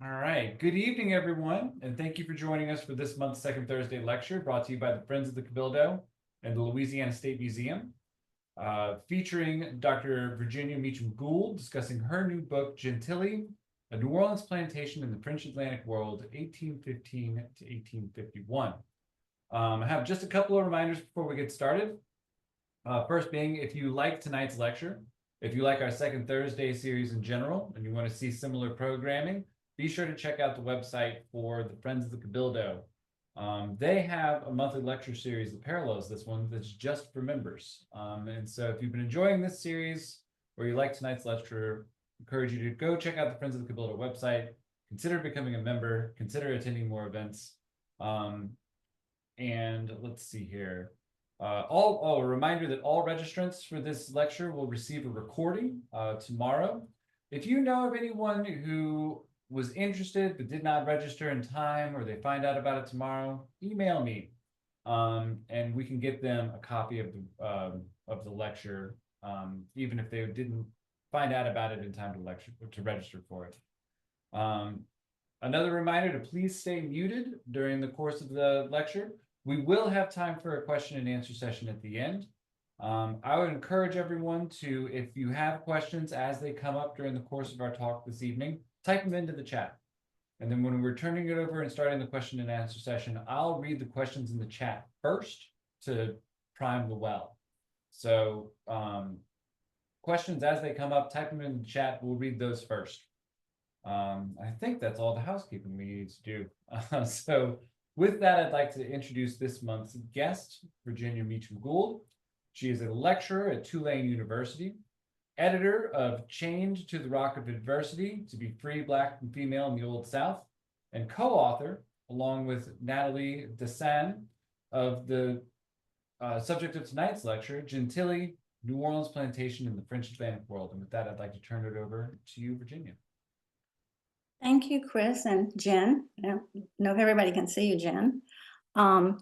All right. Good evening, everyone, and thank you for joining us for this month's Second Thursday lecture brought to you by the Friends of the Cabildo and the Louisiana State Museum, featuring Dr. Virginia Meacham Gould discussing her new book, Gentilly, A New Orleans Plantation in the French Atlantic World, 1815 to 1851. I have just a couple of reminders before we get started. First being, if you like tonight's lecture, if you like our Second Thursday series in general, and you want to see similar programming, be sure to check out the website for the Friends of the Cabildo. They have a monthly lecture series that parallels this one that's just for members. And so if you've been enjoying this series or you like tonight's lecture, I encourage you to go check out the Friends of the Cabildo website, consider becoming a member, consider attending more events. And let's see here. A reminder that all registrants for this lecture will receive a recording tomorrow. If you know of anyone who was interested but did not register in time, or they find out about it tomorrow, email me, and we can get them a copy of the lecture, even if they didn't find out about it in time to register for it. Another reminder to please stay muted during the course of the lecture. We will have time for a question and answer session at the end. I would encourage everyone to, if you have questions as they come up during the course of our talk this evening, type them into the chat. And then when we're turning it over and starting the question and answer session, I'll read the questions in the chat first to prime the well. So questions as they come up, type them in the chat. We'll read those first. I think that's all the housekeeping we need to do. So with that, I'd like to introduce this month's guest, Virginia Meacham Gould. She is a lecturer at Tulane University, editor of Chained to the Rock of Adversity, To Be Free, Black and Female in the Old South, and co-author, along with Nathalie Dessens, of the subject of tonight's lecture, Gentilly, New Orleans Plantation in the French Atlantic World. And with that, I'd like to turn it over to you, Virginia. Thank you, Chris and Jen. I don't know if everybody can see you, Jen.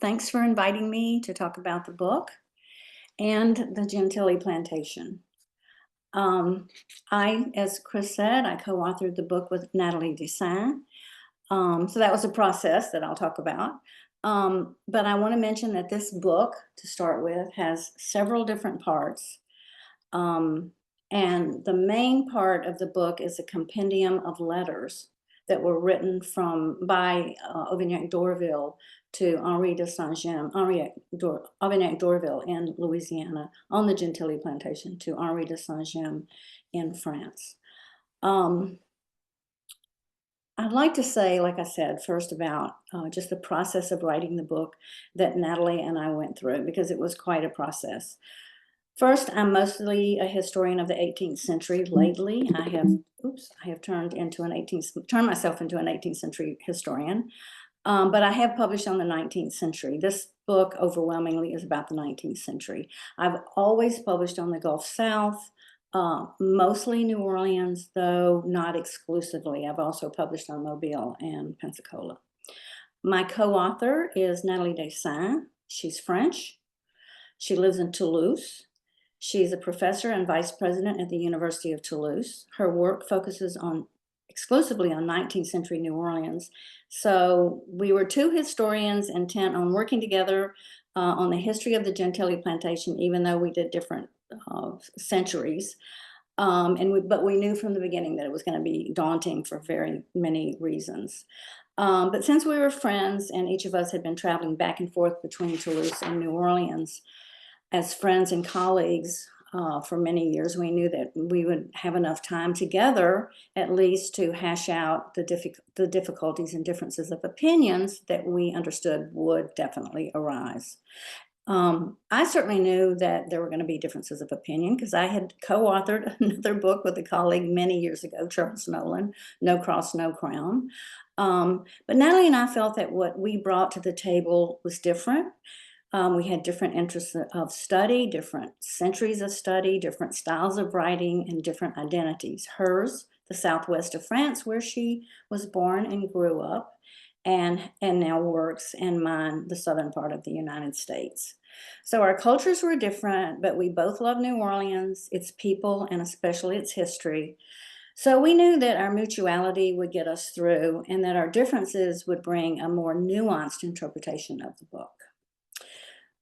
Thanks for inviting me to talk about the book and the Gentilly Plantation. As Chris said, I co-authored the book with Nathalie Dessens. So that was a process that I'll talk about. But I want to mention that this book, to start with, has several different parts. And the main part of the book is a compendium of letters that were written by Aubignac d'Orville to Henri de Aubignac d'Orville in Louisiana on the Gentilly plantation to Henri de Saint-Gemme in France. I'd like to say, like I said, first about just the process of writing the book that Nathalie and I went through, because it was quite a process. First, I'm mostly a historian of the 18th century. Lately, I have turned myself into an 18th century historian. But I have published on the 19th century. This book overwhelmingly is about the 19th century. I've always published on the Gulf South, mostly New Orleans, though not exclusively. I've also published on Mobile and Pensacola. My co-author is Nathalie Dessens. She's French. She lives in Toulouse. She's a professor and vice president at the University of Toulouse. Her work focuses exclusively on 19th century New Orleans. So we were two historians intent on working together on the history of the Gentilly plantation, even though we did different centuries. But we knew from the beginning that it was going to be daunting for very many reasons. But since we were friends and each of us had been traveling back and forth between Toulouse and New Orleans as friends and colleagues for many years, we knew that we would have enough time together at least to hash out the difficulties and differences of opinions that we understood would definitely arise. I certainly knew that there were going to be differences of opinion because I had co-authored another book with a colleague many years ago, Charles Nolan, No Cross, No Crown. But Nathalie and I felt that what we brought to the table was different. We had different interests of study, different centuries of study, different styles of writing, and different identities. Hers, the southwest of France, where she was born and grew up, and now works, and mine, the southern part of the United States. So our cultures were different, but we both love New Orleans, its people, and especially its history. So we knew that our mutuality would get us through and that our differences would bring a more nuanced interpretation of the book.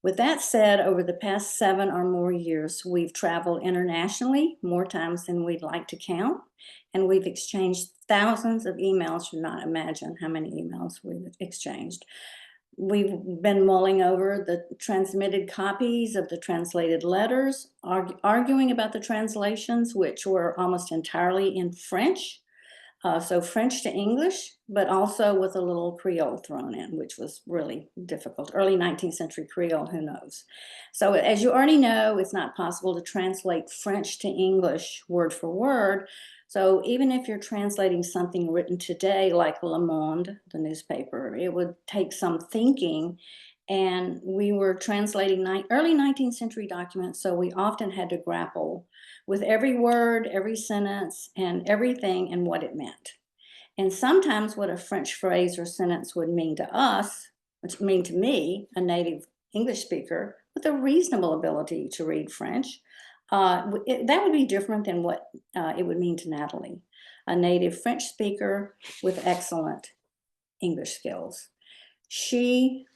With that said, over the past 7 or more years, we've traveled internationally more times than we'd like to count, and we've exchanged thousands of emails. You not imagine how many emails we've exchanged. We've been mulling over the transmitted copies of the translated letters, arguing about the translations, which were almost entirely in French. So French to English, but also with a little Creole thrown in, which was really difficult. Early 19th century Creole, who knows? So as you already know, it's not possible to translate French to English word for word. So even if you're translating something written today, like Le Monde, the newspaper, it would take some thinking. And we were translating early 19th century documents, so we often had to grapple with every word, every sentence, and everything and what it meant. And sometimes what a French phrase or sentence would mean to us, which mean to me, a native English speaker with a reasonable ability to read French, that would be different than what it would mean to Nathalie, a native French speaker with excellent English skills. She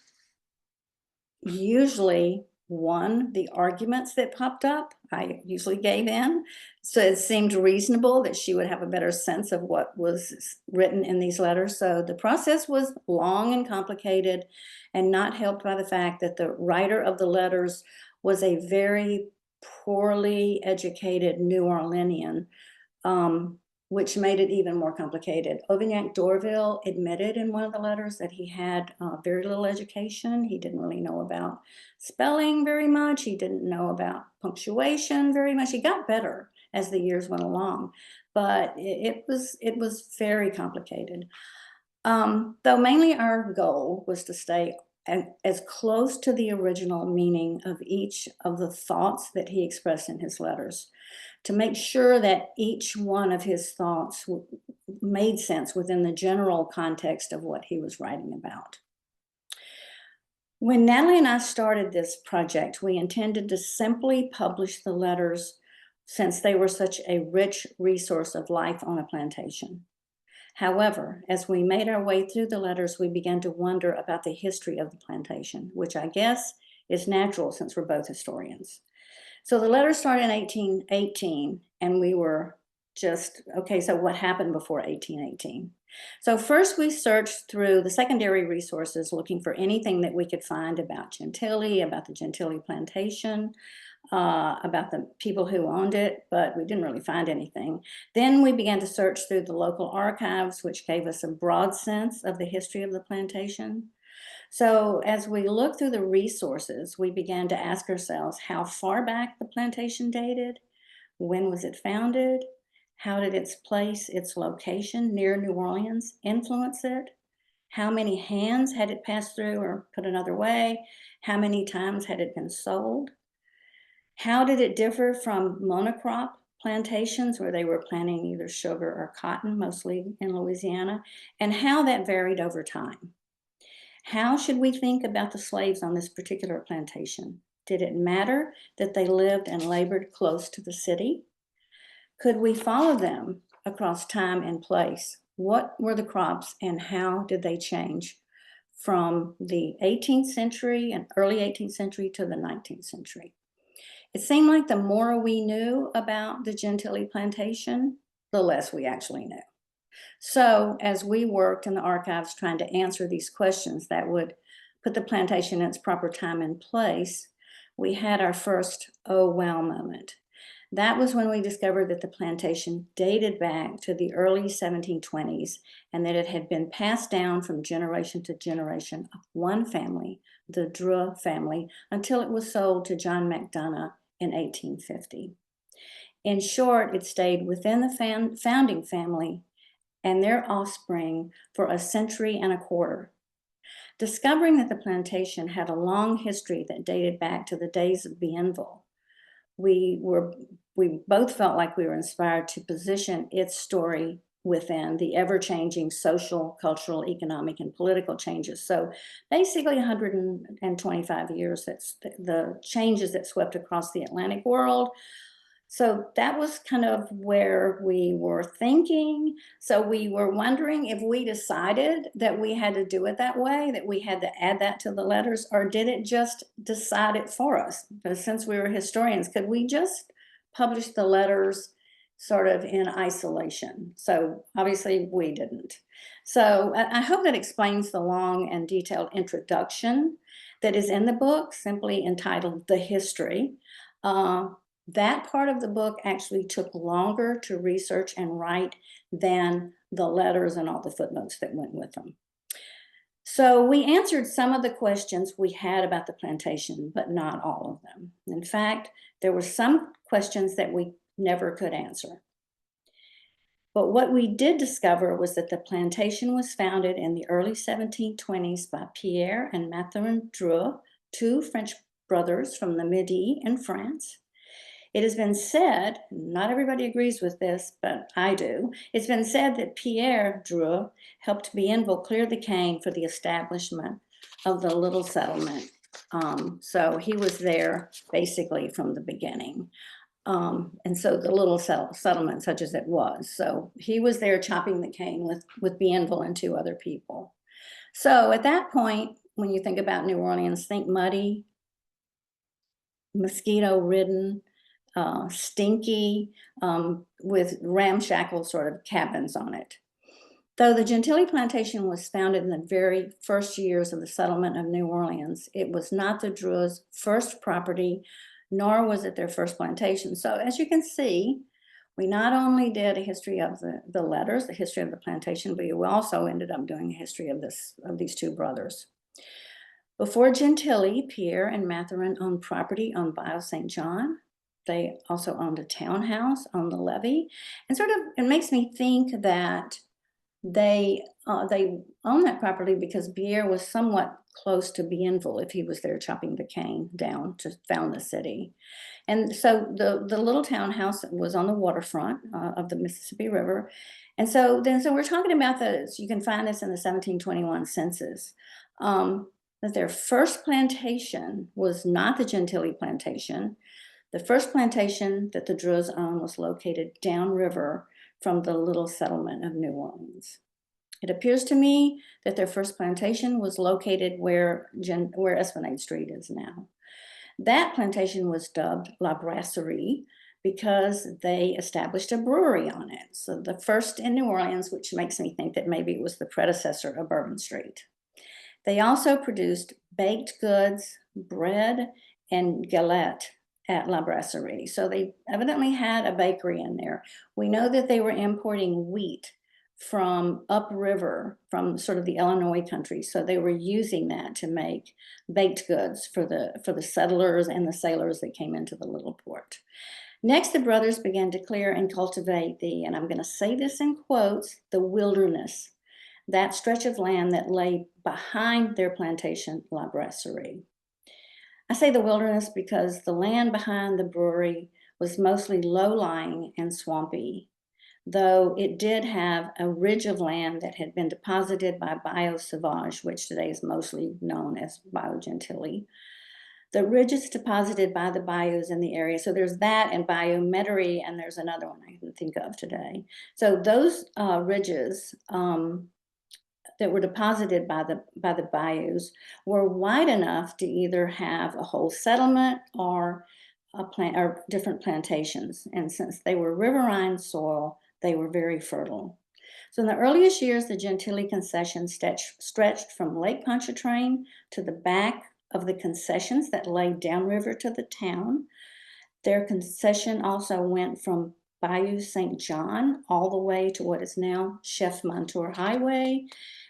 usually won the arguments that popped up. I usually gave in. So it seemed reasonable that she would have a better sense of what was written in these letters. So the process was long and complicated and not helped by the fact that the writer of the letters was a very poorly educated New Orleanian, which made it even more complicated. Aubignac d'Orville admitted in one of the letters that he had very little education. He didn't really know about spelling very much. He didn't know about punctuation very much. He got better as the years went along, but it was very complicated. Though mainly our goal was to stay as close to the original meaning of each of the thoughts that he expressed in his letters, to make sure that each one of his thoughts made sense within the general context of what he was writing about. When Nathalie and I started this project, we intended to simply publish the letters since they were such a rich resource of life on a plantation. However, as we made our way through the letters, we began to wonder about the history of the plantation, which I guess is natural since we're both historians. So the letter started in 1818, and we were just, okay, so what happened before 1818? So first we searched through the secondary resources looking for anything that we could find about Gentilly, about the Gentilly plantation, about the people who owned it, but we didn't really find anything. Then we began to search through the local archives, which gave us a broad sense of the history of the plantation. So as we looked through the resources, we began to ask ourselves how far back the plantation dated, when was it founded, how did its place, its location near New Orleans influence it, how many hands had it passed through, or put another way, how many times had it been sold, how did it differ from monocrop plantations where they were planting either sugar or cotton, mostly in Louisiana, and how that varied over time. How should we think about the slaves on this particular plantation? Did it matter that they lived and labored close to the city? Could we follow them across time and place? What were the crops and how did they change from the 18th century and early 18th century to the 19th century? It seemed like the more we knew about the Gentilly plantation, the less we actually knew. So as we worked in the archives trying to answer these questions that would put the plantation in its proper time and place, we had our first oh wow moment. That was when we discovered that the plantation dated back to the early 1720s and that it had been passed down from generation to generation of one family, the Drew family, until it was sold to John McDonough in 1850. In short, it stayed within the founding family and their offspring for a century and a quarter. Discovering that the plantation had a long history that dated back to the days of Bienville, we both felt like we were inspired to position its story within the ever-changing social, cultural, economic, and political changes. So basically 125 years, that's the changes that swept across the Atlantic world, So that was kind of where we were thinking. So we were wondering if we decided that we had to do it that way, that we had to add that to the letters, or did it just decide it for us? But since we were historians, could we just publish the letters sort of in isolation? So obviously we didn't. So I hope that explains the long and detailed introduction that is in the book, simply entitled The History. Uh, that part of the book actually took longer to research and write than the letters and all the footnotes that went with them. So we answered some of the questions we had about the plantation, but not all of them. In fact, there were some questions that we never could answer. But what we did discover was that the plantation was founded in the early 1720s by Pierre and Mathurin Dreux, two French brothers from the Midi in France. It has been said, not everybody agrees with this, but I do. It's been said that Pierre Dreux helped Bienville clear the cane for the establishment of the little settlement. So he was there basically from the beginning. And so the little settlement, such as it was. So he was there chopping the cane with Bienville and two other people. So at that point, when you think about New Orleans, think muddy, mosquito-ridden, stinky, with ramshackle sort of cabins on it. Though the Gentilly plantation was founded in the very first years of the settlement of New Orleans, it was not the Dreux' first property, nor was it their first plantation. So as you can see, we not only did a history of the letters, the history of the plantation, but we also ended up doing a history of these two brothers. Before Gentilly, Pierre and Mathurin owned property on Bayou St. John. They also owned a townhouse on the levee. And sort of, it makes me think that they owned that property because Pierre was somewhat close to Bienville if he was there chopping the cane down to found the city. And so the little townhouse was on the waterfront of the Mississippi River. And so we're talking about this, you can find this in the 1721 census. That their first plantation was not the Gentilly plantation. The first plantation that the Dreux owned was located downriver from the little settlement of New Orleans. It appears to me that their first plantation was located where Esplanade Street is now. That plantation was dubbed La Brasserie because they established a brewery on it. So the first in New Orleans, which makes me think that maybe it was the predecessor of Bourbon Street. They also produced baked goods, bread, and galette at La Brasserie. So they evidently had a bakery in there. We know that they were importing wheat from upriver, from sort of the Illinois country. So they were using that to make baked goods for the settlers and the sailors that came into the little port. Next, the brothers began to clear and cultivate and I'm going to say this in quotes, the wilderness, that stretch of land that lay behind their plantation, La Brasserie. I say the wilderness because the land behind the brewery was mostly low-lying and swampy, though it did have a ridge of land that had been deposited by Bayou Sauvage, which today is mostly known as Bayou Gentilly. The ridges deposited by the bayous in the area, so there's that and Bayou Metairie, and there's another one I can think of today. So those ridges that were deposited by the bayous were wide enough to either have a whole settlement or different plantations. And since they were riverine soil, they were very fertile. So in the earliest years, the Gentilly concession stretched from Lake Pontchartrain to the back of the concessions that lay downriver to the town. Their concession also went from Bayou St. John all the way to what is now Chef Montour Highway,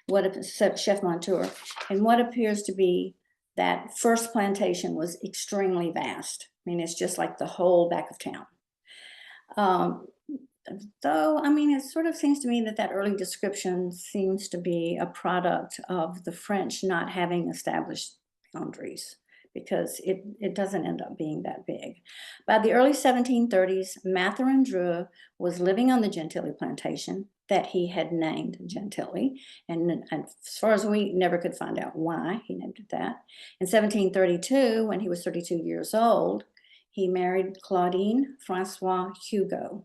Chef Montour, and what appears to be that first plantation was extremely vast. I mean, it's just like the whole back of town. Though, I mean, it sort of seems to me that early description seems to be a product of the French not having established boundaries, because it doesn't end up being that big. By the early 1730s, Mathurin Dreux was living on the Gentilly plantation that he had named Gentilly, and as far as we never could find out why he named it that. In 1732, when he was 32 years old, he married Claudine Francois Hugo.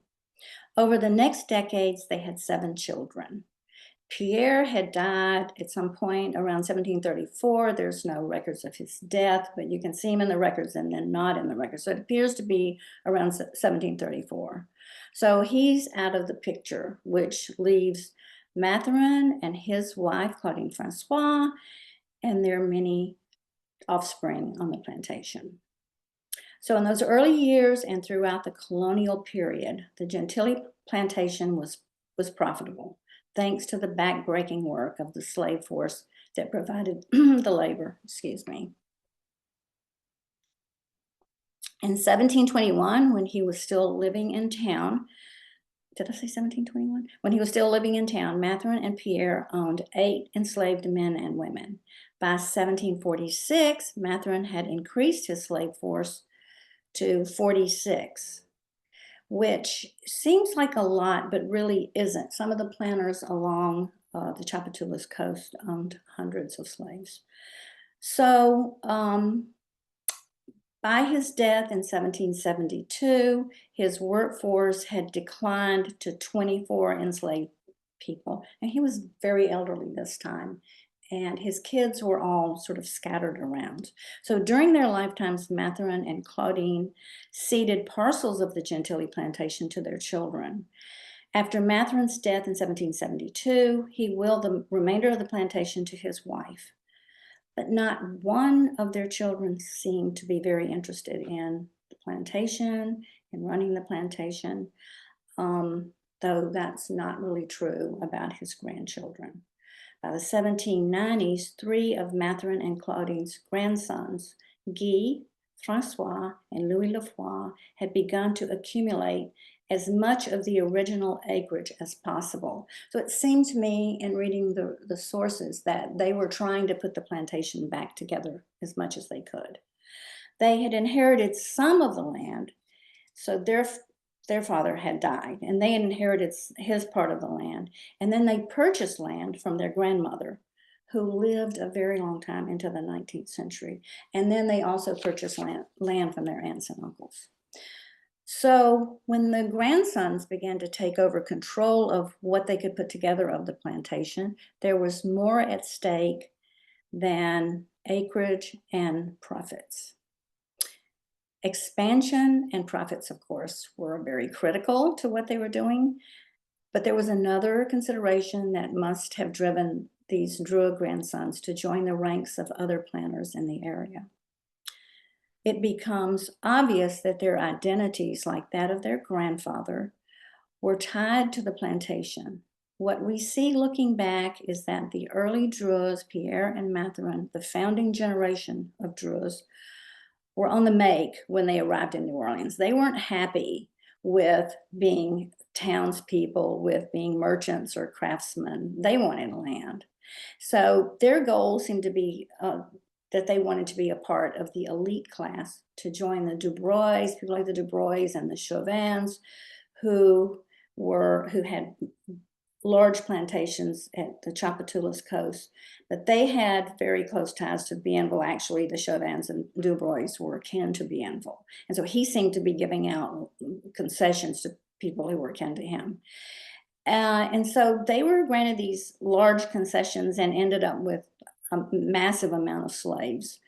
Over the next decades, they had 7 children. Pierre had died at some point around 1734. There's no records of his death, but you can see him in the records and then not in the records. So it appears to be around 1734. So he's out of the picture, which leaves Mathurin and his wife, Claudine Francois, and their many offspring on the plantation. So in those early years and throughout the colonial period, the Gentilly plantation was profitable, thanks to the backbreaking work of the slave force that provided the labor, In 1721, when he was still living in town, did I say 1721? When he was still living in town, Mathurin and Pierre owned 8 enslaved men and women. By 1746, Mathurin had increased his slave force to 46, which seems like a lot, but really isn't. Some of the planters along the Tchoupitoulas coast owned hundreds of slaves. So by his death in 1772, his workforce had declined to 24 enslaved people, and he was very elderly this time, and his kids were all sort of scattered around. So during their lifetimes, Mathurin and Claudine ceded parcels of the Gentilly plantation to their children. After Mathurin's death in 1772, he willed the remainder of the plantation to his wife. But not one of their children seemed to be very interested in the plantation, in running the plantation, though that's not really true about his grandchildren. By the 1790s, 3 of Mathurin and Claudine's grandsons, Guy, Francois, and Louis Lefroy, had begun to accumulate as much of the original acreage as possible. So it seemed to me in reading the sources that they were trying to put the plantation back together as much as they could. They had inherited some of the land, so their father had died, and they had inherited his part of the land. And then they purchased land from their grandmother, who lived a very long time into the 19th century. And then they also purchased land from their aunts and uncles. So when the grandsons began to take over control of what they could put together of the plantation, there was more at stake than acreage and profits. Expansion and profits, of course, were very critical to what they were doing, but there was another consideration that must have driven these Druid grandsons to join the ranks of other planters in the area. It becomes obvious that their identities, like that of their grandfather, were tied to the plantation. What we see looking back is that the early Druids, Pierre and Mathurin, the founding generation of Druids, were on the make when they arrived in New Orleans. They weren't happy with being townspeople, with being merchants or craftsmen. They wanted land. So their goal seemed to be that they wanted to be a part of the elite class, to join the Dubois, people like the Dubois and the Chauvins, who had large plantations at the Tchoupitoulas coast, but they had very close ties to Bienville. Actually, the Chauvins and Dubois were akin to Bienville. And so he seemed to be giving out concessions to people who were akin to him. And so they were granted these large concessions and ended up with a massive amount of slaves.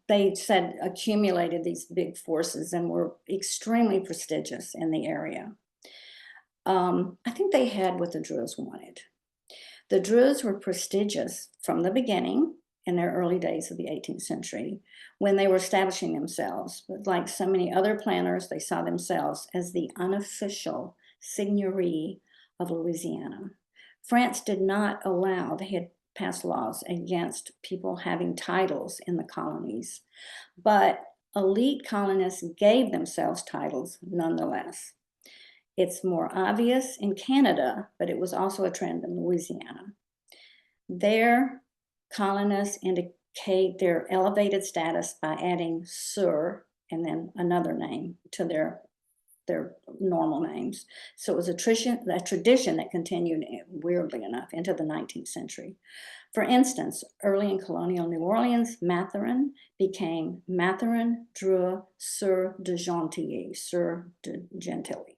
They said accumulated these big forces and were extremely prestigious in the area. I think they had what the Druids wanted. The Druids were prestigious from the beginning in their early days of the 18th century when they were establishing themselves. But like so many other planters, they saw themselves as the unofficial seigneurie of Louisiana. France did not allow, they had passed laws against people having titles in the colonies, but elite colonists gave themselves titles nonetheless. It's more obvious in Canada, but it was also a trend in Louisiana. There, colonists indicate their elevated status by adding Sir and then another name to their their normal names. So it was a tradition that continued, weirdly enough, into the 19th century. For instance, early in colonial New Orleans, Mathurin became Mathurin Dreux Sieur de Gentilly, Sieur de Gentilly.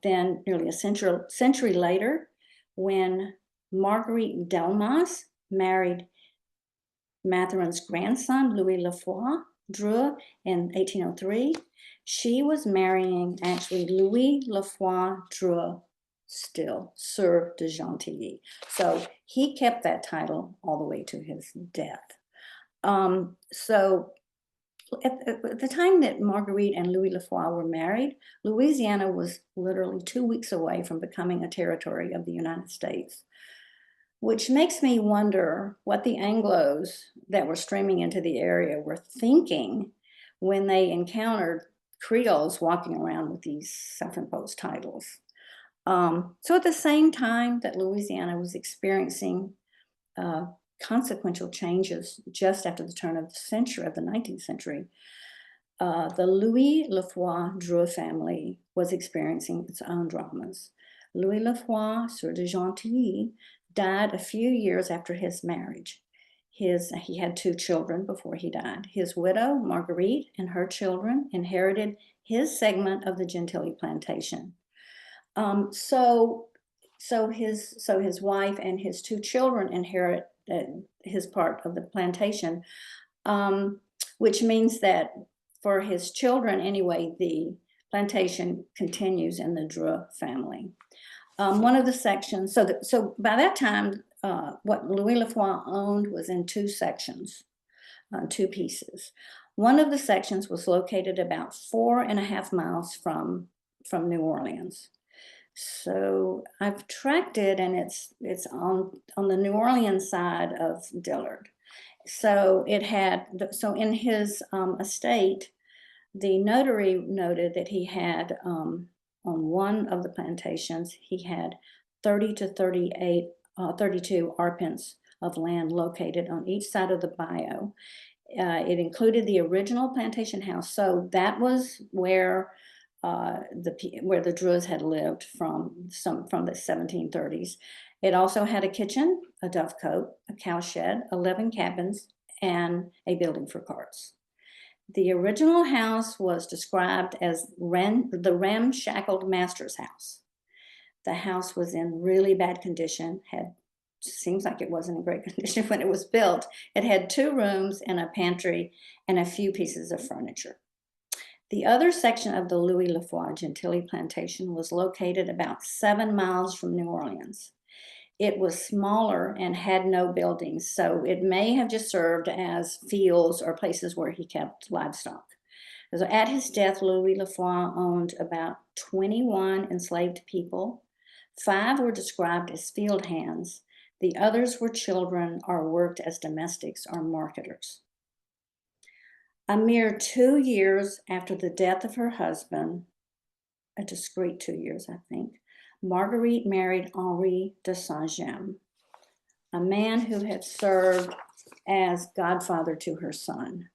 Then nearly a century later, when Marguerite Delmas married Mathurin's grandson, Louis Lefroy Dreux, in 1803, she was marrying actually Louis Lefroy Dreux still, Sieur de Gentilly. So he kept that title all the way to his death. So at the time that Marguerite and Louis Lefroy were married, Louisiana was literally 2 weeks away from becoming a territory of the United States, which makes me wonder what the Anglos that were streaming into the area were thinking when they encountered Creoles walking around with these self-imposed titles. So at the same time that Louisiana was experiencing consequential changes just after the turn of the century, of the 19th century, the Louis Lefroy Dreux family was experiencing its own dramas. Louis Lefroy, Sieur de Gentilly, died a few years after his marriage. He had 2 children before he died. His widow, Marguerite, and her children inherited his segment of the Gentilly plantation. So his wife and his 2 children inherit his part of the plantation, which means that for his children anyway, the plantation continues in the Dreux family. One of the sections, so by that time, what Louis Lefroy owned was in 2 sections, 2 pieces. One of the sections was located about 4.5 miles from New Orleans. So I've tracked it, and it's on the New Orleans side of Dillard. So it had, so in his estate, the notary noted that he had, on one of the plantations, he had 30 to 32 arpents of land located on each side of the bayou. It included the original plantation house. So that was where the Dreux had lived from the 1730s. It also had a kitchen, a dovecote, a cowshed, 11 cabins, and a building for carts. The original house was described as the ramshackled master's house. The house was in really bad condition, seems like it wasn't in great condition when it was built. It had 2 rooms and a pantry and a few pieces of furniture. The other section of the Louis Lefroy Gentilly plantation was located about 7 miles from New Orleans. It was smaller and had no buildings, so it may have just served as fields or places where he kept livestock. So at his death, Louis Lefroy owned about 21 enslaved people. 5 were described as field hands. The others were children or worked as domestics or marketers. A mere 2 years after the death of her husband, a discreet 2 years, I think, Marguerite married Henri de Saint-Gemme, a man who had served as godfather to her son.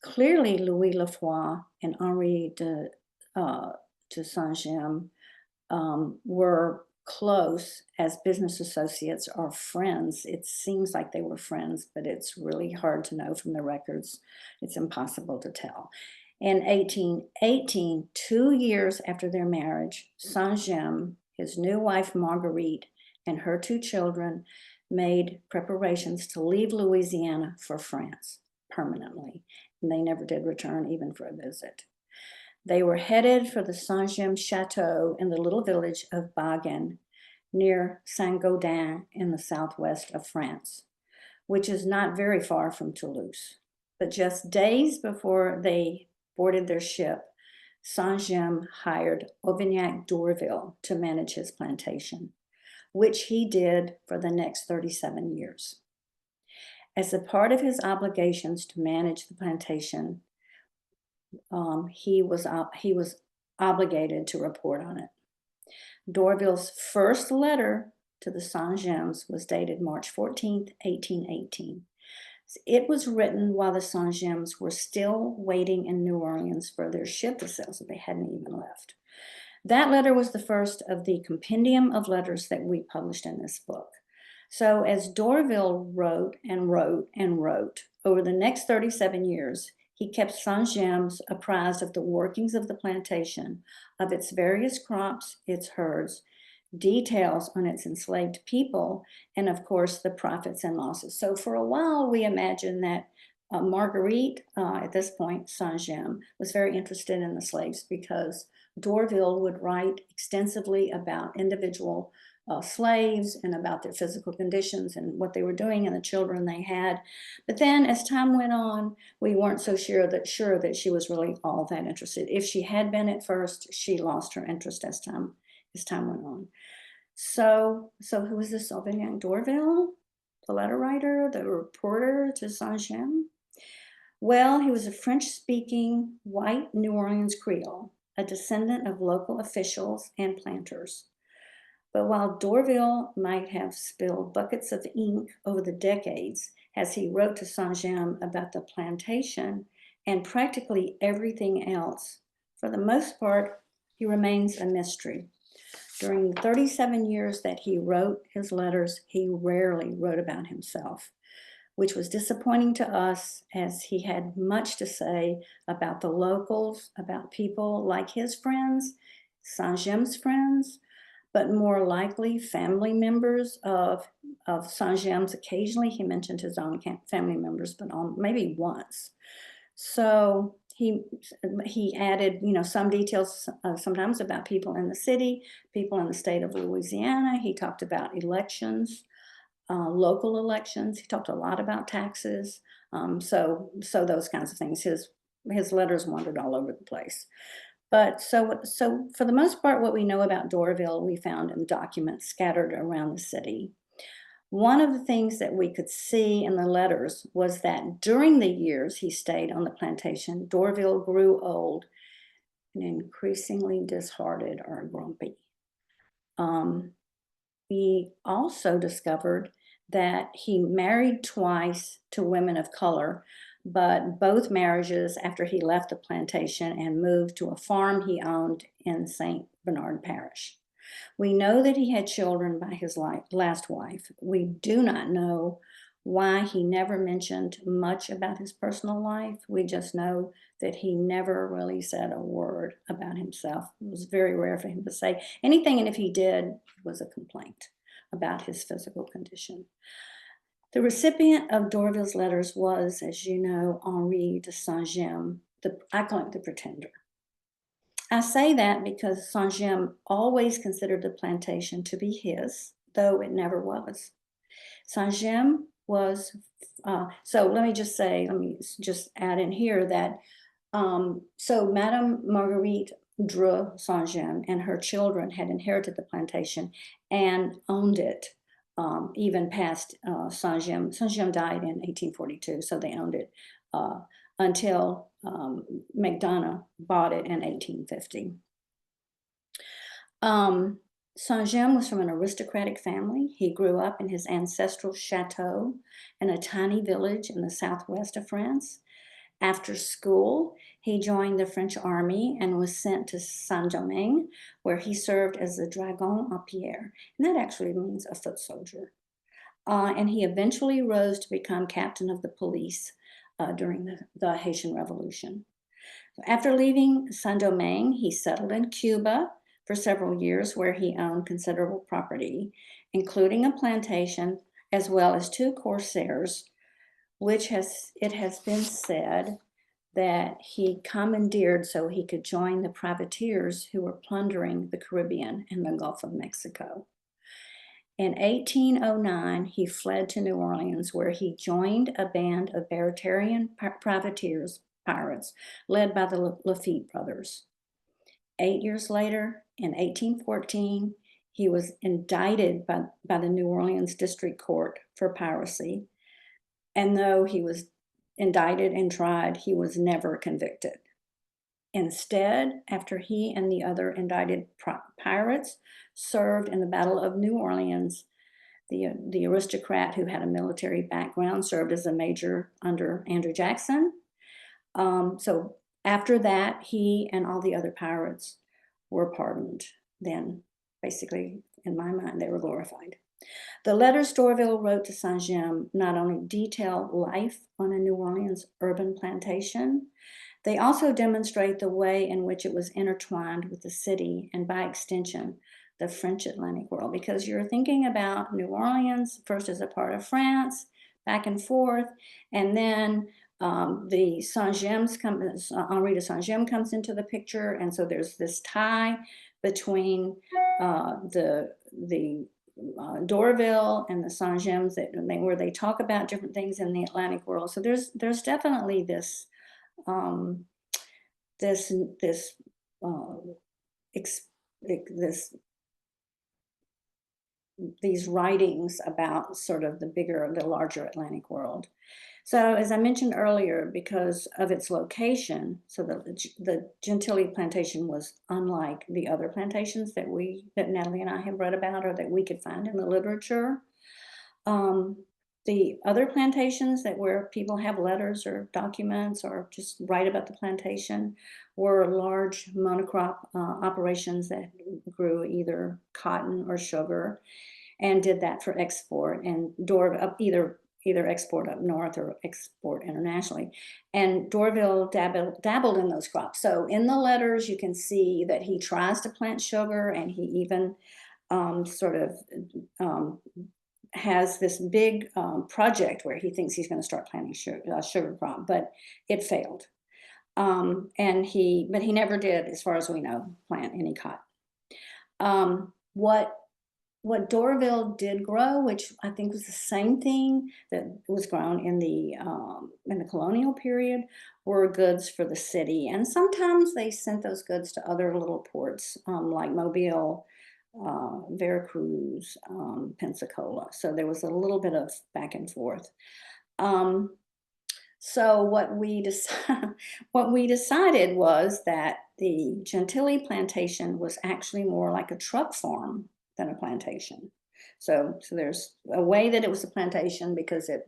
Clearly, Louis Lefroy and Henri de Saint-Gemme were close as business associates or friends. It seems like they were friends, but it's really hard to know from the records. It's impossible to tell. In 1818, 2 years after their marriage, Saint-Gemme, his new wife Marguerite, and her 2 children made preparations to leave Louisiana for France permanently, and they never did return even for a visit. They were headed for the Saint-Gemme Chateau in the little village of Bagan, near Saint-Gaudens in the southwest of France, which is not very far from Toulouse. But just days before they boarded their ship, Saint-Gemme hired Aubignac d'Orville to manage his plantation, which he did for the next 37 years. As a part of his obligations to manage the plantation, he was obligated to report on it. D'Orville's first letter to the Saint-Gemmes was dated March 14th, 1818. It was written while the Saint-James were still waiting in New Orleans for their ship to sail, so they hadn't even left. That letter was the first of the compendium of letters that we published in this book. So as D'Orville wrote and wrote and wrote over the next 37 years, he kept Saint-James apprised of the workings of the plantation, of its various crops, its herds, details on its enslaved people, and of course the profits and losses. So for a while we imagined that Marguerite, at this point, Saint-James, was very interested in the slaves because D'Orville would write extensively about individual slaves and about their physical conditions and what they were doing and the children they had. But then as time went on, we weren't so sure that she was really all that interested. If she had been at first, she lost her interest as time went on. So who was this Sauvignon D'Orville? The letter writer, the reporter to Saint-James? Well, he was a French-speaking white New Orleans Creole, a descendant of local officials and planters. But while D'Orville might have spilled buckets of ink over the decades as he wrote to Saint-James about the plantation and practically everything else, for the most part, he remains a mystery. During the 37 years that he wrote his letters, he rarely wrote about himself, which was disappointing to us as he had much to say about the locals, about people like his friends, Saint-James' friends, but more likely family members of Saint-James. Occasionally he mentioned his own family members, but maybe once. So he added, some details sometimes about people in the city, people in the state of Louisiana. He talked about elections, local elections. He talked a lot about taxes. So those kinds of things. His letters wandered all over the place. But so for the most part, what we know about D'Orville, we found in documents scattered around the city. One of the things that we could see in the letters was that during the years he stayed on the plantation, D'Orville grew old and increasingly disheartened or grumpy. We also discovered that he married twice to women of color, but both marriages after he left the plantation and moved to a farm he owned in St. Bernard Parish. We know that he had children by his last wife. We do not know why he never mentioned much about his personal life. We just know that he never really said a word about himself. It was very rare for him to say anything, and if he did, it was a complaint about his physical condition. The recipient of D'Orville's letters was, as you know, Henri de Saint-James, I call him the pretender. I say that because Saint-James always considered the plantation to be his, though it never was. Saint-James was, so let me just add in here that, so Madame Marguerite Dreux Saint-James and her children had inherited the plantation and owned it, even past Saint-James. Saint-James died in 1842, so they owned it until McDonough bought it in 1850. Saint-James was from an aristocratic family. He grew up in his ancestral chateau in a tiny village in the southwest of France. After school, he joined the French army and was sent to Saint-Domingue, where he served as a dragon à pierre, and that actually means a foot soldier. And he eventually rose to become captain of the police during the Haitian Revolution. After leaving Saint-Domingue, he settled in Cuba for several years, where he owned considerable property, including a plantation, as well as 2 corsairs, which it has been said that he commandeered so he could join the privateers who were plundering the Caribbean and the Gulf of Mexico. In 1809, he fled to New Orleans, where he joined a band of Barratarian pirates, led by the Lafitte brothers. 8 years later, in 1814, he was indicted by the New Orleans District Court for piracy, and though he was indicted and tried, he was never convicted. Instead, after he and the other indicted pirates served in the Battle of New Orleans, The aristocrat who had a military background served as a major under Andrew Jackson. So after that, he and all the other pirates were pardoned. Then, basically, in my mind, they were glorified. The letters D'Orville wrote to Saint-Gemme not only detail life on a New Orleans urban plantation, they also demonstrate the way in which it was intertwined with the city and, by extension, the French Atlantic world. Because you're thinking about New Orleans first as a part of France, back and forth, and then the Saint-Gemmes Henri de Saint-Gemme comes into the picture, and so there's this tie between the D'Orville and the Saint-Gemmes where they talk about different things in the Atlantic world. So there's definitely this um, this this uh, ex- this these writings about sort of the larger Atlantic world. So as I mentioned earlier, because of its location, so the Gentilly plantation was unlike the other plantations that Nathalie and I have read about or that we could find in the literature. Um, the other plantations where people have letters or documents or just write about the plantation were large monocrop operations that grew either cotton or sugar and did that for export and either export up north or export internationally. And D'Orville dabbled in those crops. So in the letters, you can see that he tries to plant sugar, and he even sort of has this big project where he thinks he's going to start planting sugar crop, but it failed. But he never did, as far as we know, plant any cotton. What D'Orville did grow, which I think was the same thing that was grown in the colonial period, were goods for the city, and sometimes they sent those goods to other little ports like Mobile, Veracruz, Pensacola. So there was a little bit of back and forth. Um, so what we decided was that the Gentilly plantation was actually more like a truck farm than a plantation. So there's a way that it was a plantation because it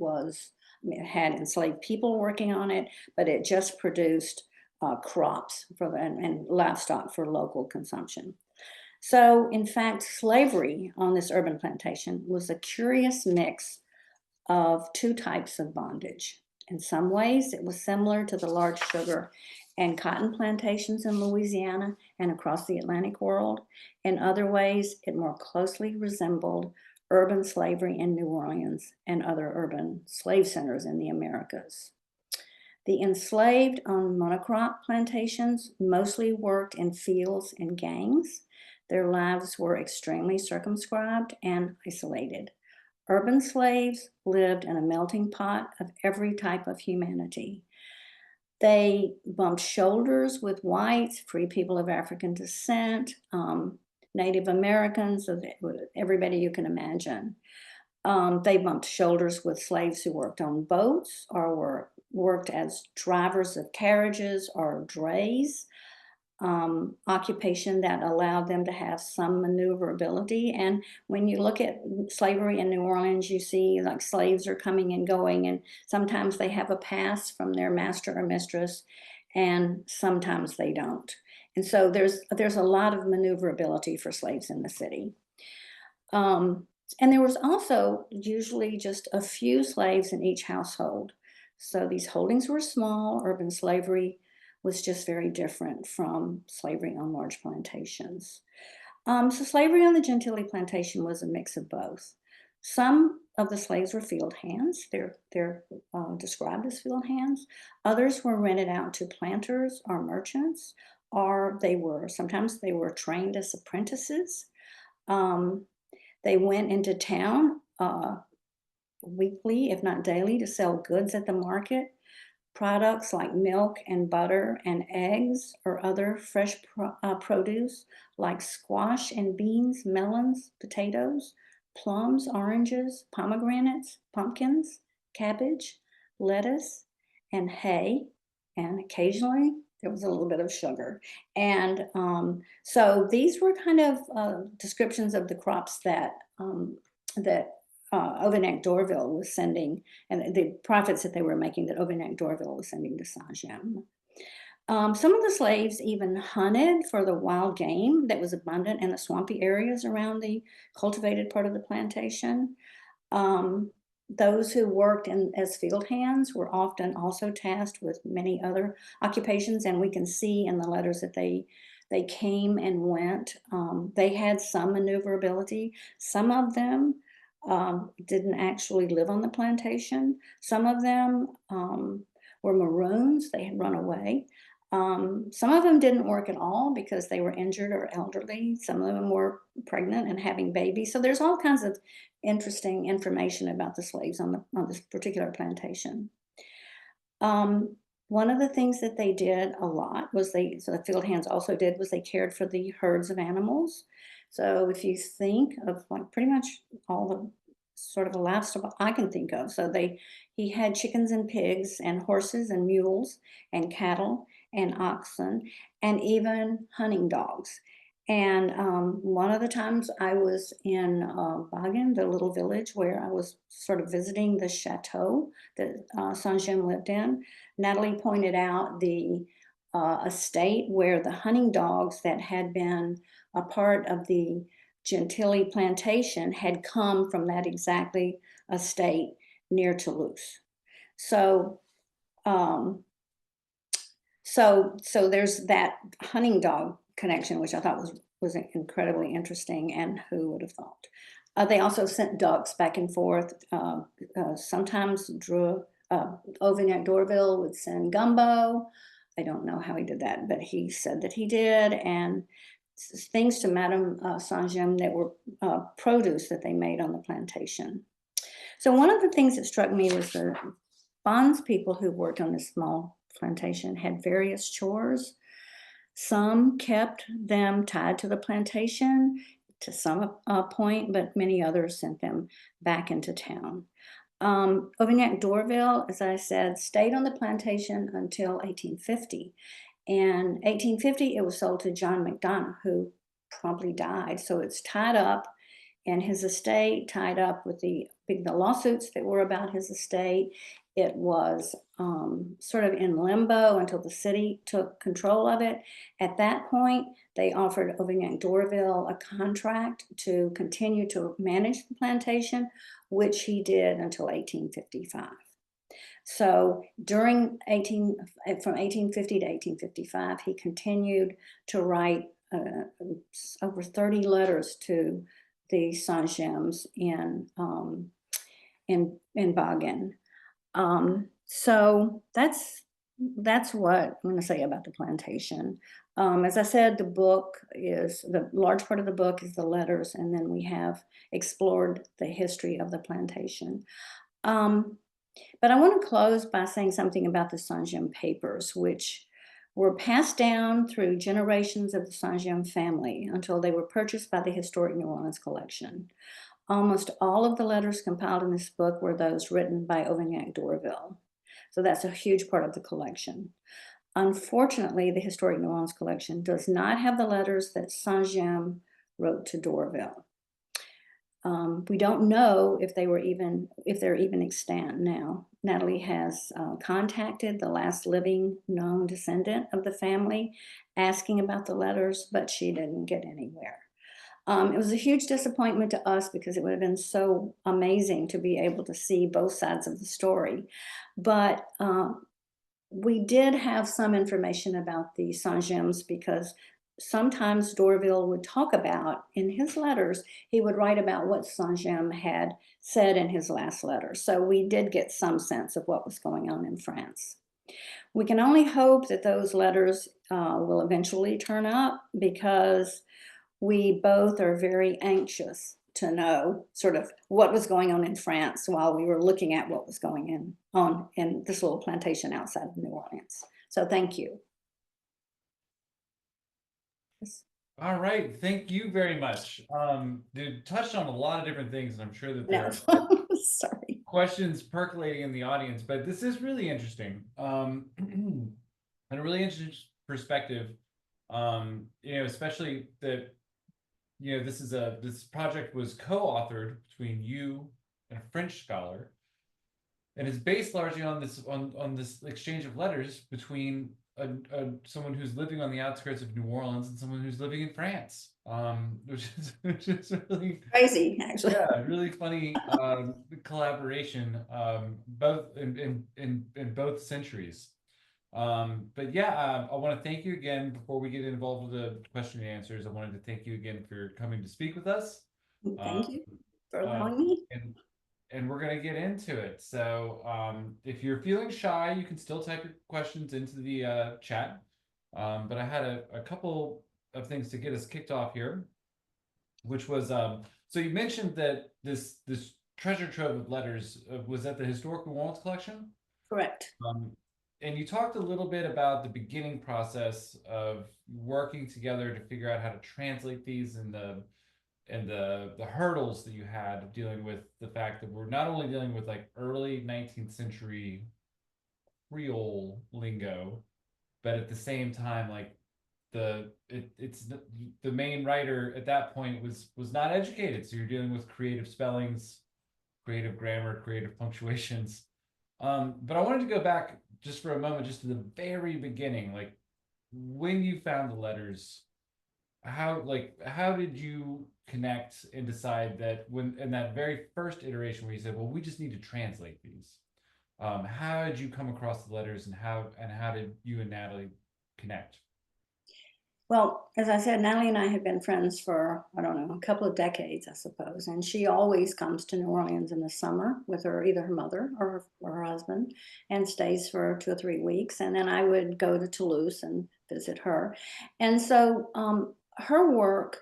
had enslaved people working on it, but it just produced crops and livestock for local consumption. So in fact, slavery on this urban plantation was a curious mix of two types of bondage. In some ways, it was similar to the large sugar and cotton plantations in Louisiana and across the Atlantic world. In other ways, it more closely resembled urban slavery in New Orleans and other urban slave centers in the Americas. The enslaved on monocrop plantations mostly worked in fields and gangs. Their lives were extremely circumscribed and isolated. Urban slaves lived in a melting pot of every type of humanity. They bumped shoulders with whites, free people of African descent, Native Americans, everybody you can imagine. They bumped shoulders with slaves who worked on boats or worked as drivers of carriages or drays. Occupation that allowed them to have some maneuverability. And when you look at slavery in New Orleans, you see like slaves are coming and going, and sometimes they have a pass from their master or mistress, and sometimes they don't. And so there's a lot of maneuverability for slaves in the city. And there was also usually just a few slaves in each household. So these holdings were small. Urban slavery was just very different from slavery on large plantations. So slavery on the Gentilly plantation was a mix of both. Some of the slaves were field hands. They're described as field hands. Others were rented out to planters or merchants, or sometimes they were trained as apprentices. They went into town weekly, if not daily, to sell goods at the market. Products like milk and butter and eggs or other fresh produce like squash and beans, melons, potatoes, plums, oranges, pomegranates, pumpkins, cabbage, lettuce, and hay. And occasionally there was a little bit of sugar. And so these were kind of descriptions of the crops that Auvergne-Dorville was sending, and the profits that they were making that Auvergne-Dorville was sending to Saint-James. Some of the slaves even hunted for the wild game that was abundant in the swampy areas around the cultivated part of the plantation. Um, those who worked as field hands were often also tasked with many other occupations, and we can see in the letters that they came and went. They had some maneuverability. Some of them didn't actually live on the plantation. Some of them were maroons. They had run away. Some of them didn't work at all because they were injured or elderly. Some of them were pregnant and having babies. So there's all kinds of interesting information about the slaves on this particular plantation. One of the things that they did a lot was so the field hands also did, was they cared for the herds of animals. So if you think of like pretty much all the sort of livestock I can think of, so he had chickens and pigs and horses and mules and cattle and oxen and even hunting dogs. And one of the times I was in Bagan, the little village where I was sort of visiting the chateau that Saint-James lived in. Nathalie pointed out the estate where the hunting dogs that had been a part of the Gentilly plantation had come from that exactly estate near Toulouse. So, um, so there's that hunting dog connection, which I thought was incredibly interesting, and who would have thought? They also sent ducks back and forth. Sometimes Auvergne-Dorville would send gumbo. I don't know how he did that, but he said that he did, and things to Madame Saint-James that were produce that they made on the plantation. So one of the things that struck me was the bondspeople who worked on this small plantation had various chores. Some kept them tied to the plantation to some point, but many others sent them back into town. Auvergne-Dorville, as I said, stayed on the plantation until 1850. And 1850, it was sold to John McDonough, who promptly died. So it's tied up in his estate, tied up with the lawsuits that were about his estate. It was sort of in limbo until the city took control of it. At that point, they offered Auvergne-Dorville a contract to continue to manage the plantation, which he did until 1855. So from 1850 to 1855, he continued to write over 30 letters to the Saint-James in Bagan. So that's what I'm going to say about the plantation. As I said, the large part of the book is the letters, and then we have explored the history of the plantation. But I want to close by saying something about the Saint-James papers, which were passed down through generations of the Saint-James family until they were purchased by the Historic New Orleans Collection. Almost all of the letters compiled in this book were those written by Auvergne-Dorville. So that's a huge part of the collection. Unfortunately, the Historic New Orleans Collection does not have the letters that Saint-James wrote to Dorville. We don't know if they're even extant now. Nathalie has contacted the last living known descendant of the family, asking about the letters, but she didn't get anywhere. It was a huge disappointment to us because it would have been so amazing to be able to see both sides of the story. But we did have some information about the Saint-James because sometimes Dorville would talk about, in his letters, he would write about what Saint-James had said in his last letter. So we did get some sense of what was going on in France. We can only hope that those letters will eventually turn up, because we both are very anxious to know sort of what was going on in France while we were looking at what was going on in this little plantation outside of New Orleans. So thank you. All right, thank you very much. You touched on a lot of different things, and I'm sure that there No, are sorry. questions percolating in the audience, but this is really interesting. And a really interesting perspective. Especially that, this project was co-authored between you and a French scholar, and it's based largely on this exchange of letters between someone who's living on the outskirts of New Orleans and someone who's living in France, which is really, Crazy, actually. yeah, really funny collaboration, both in both centuries. But yeah, I want to thank you again before we get involved with the question and answers. I wanted to thank you again for coming to speak with us. Um, Thank you for uh, allowing me. and we're going to get into it. So if you're feeling shy, you can still type your questions into the chat. But I had a couple of things to get us kicked off here, which was so you mentioned that this treasure trove of letters was at the Historic New Orleans collection. Correct. Um, and you talked a little bit about the beginning process of working together to figure out how to translate these and the hurdles that you had of dealing with the fact that we're not only dealing with like early 19th century Creole lingo, but at the same time, like it's the main writer at that point was not educated, so you're dealing with creative spellings, creative grammar, creative punctuations. But I wanted to go back just for a moment, just to the very beginning, like when you found the letters, how did you connect and decide that when in that very first iteration where you said, well, we just need to translate these? How did you come across the letters, and how did you and Nathalie connect? Well, as I said, Natalie and I have been friends for, I don't know, a couple of decades, I suppose. And she always comes to New Orleans in the summer with either her mother or her husband, and stays for 2 or 3 weeks. And then I would go to Toulouse and visit her. And so her work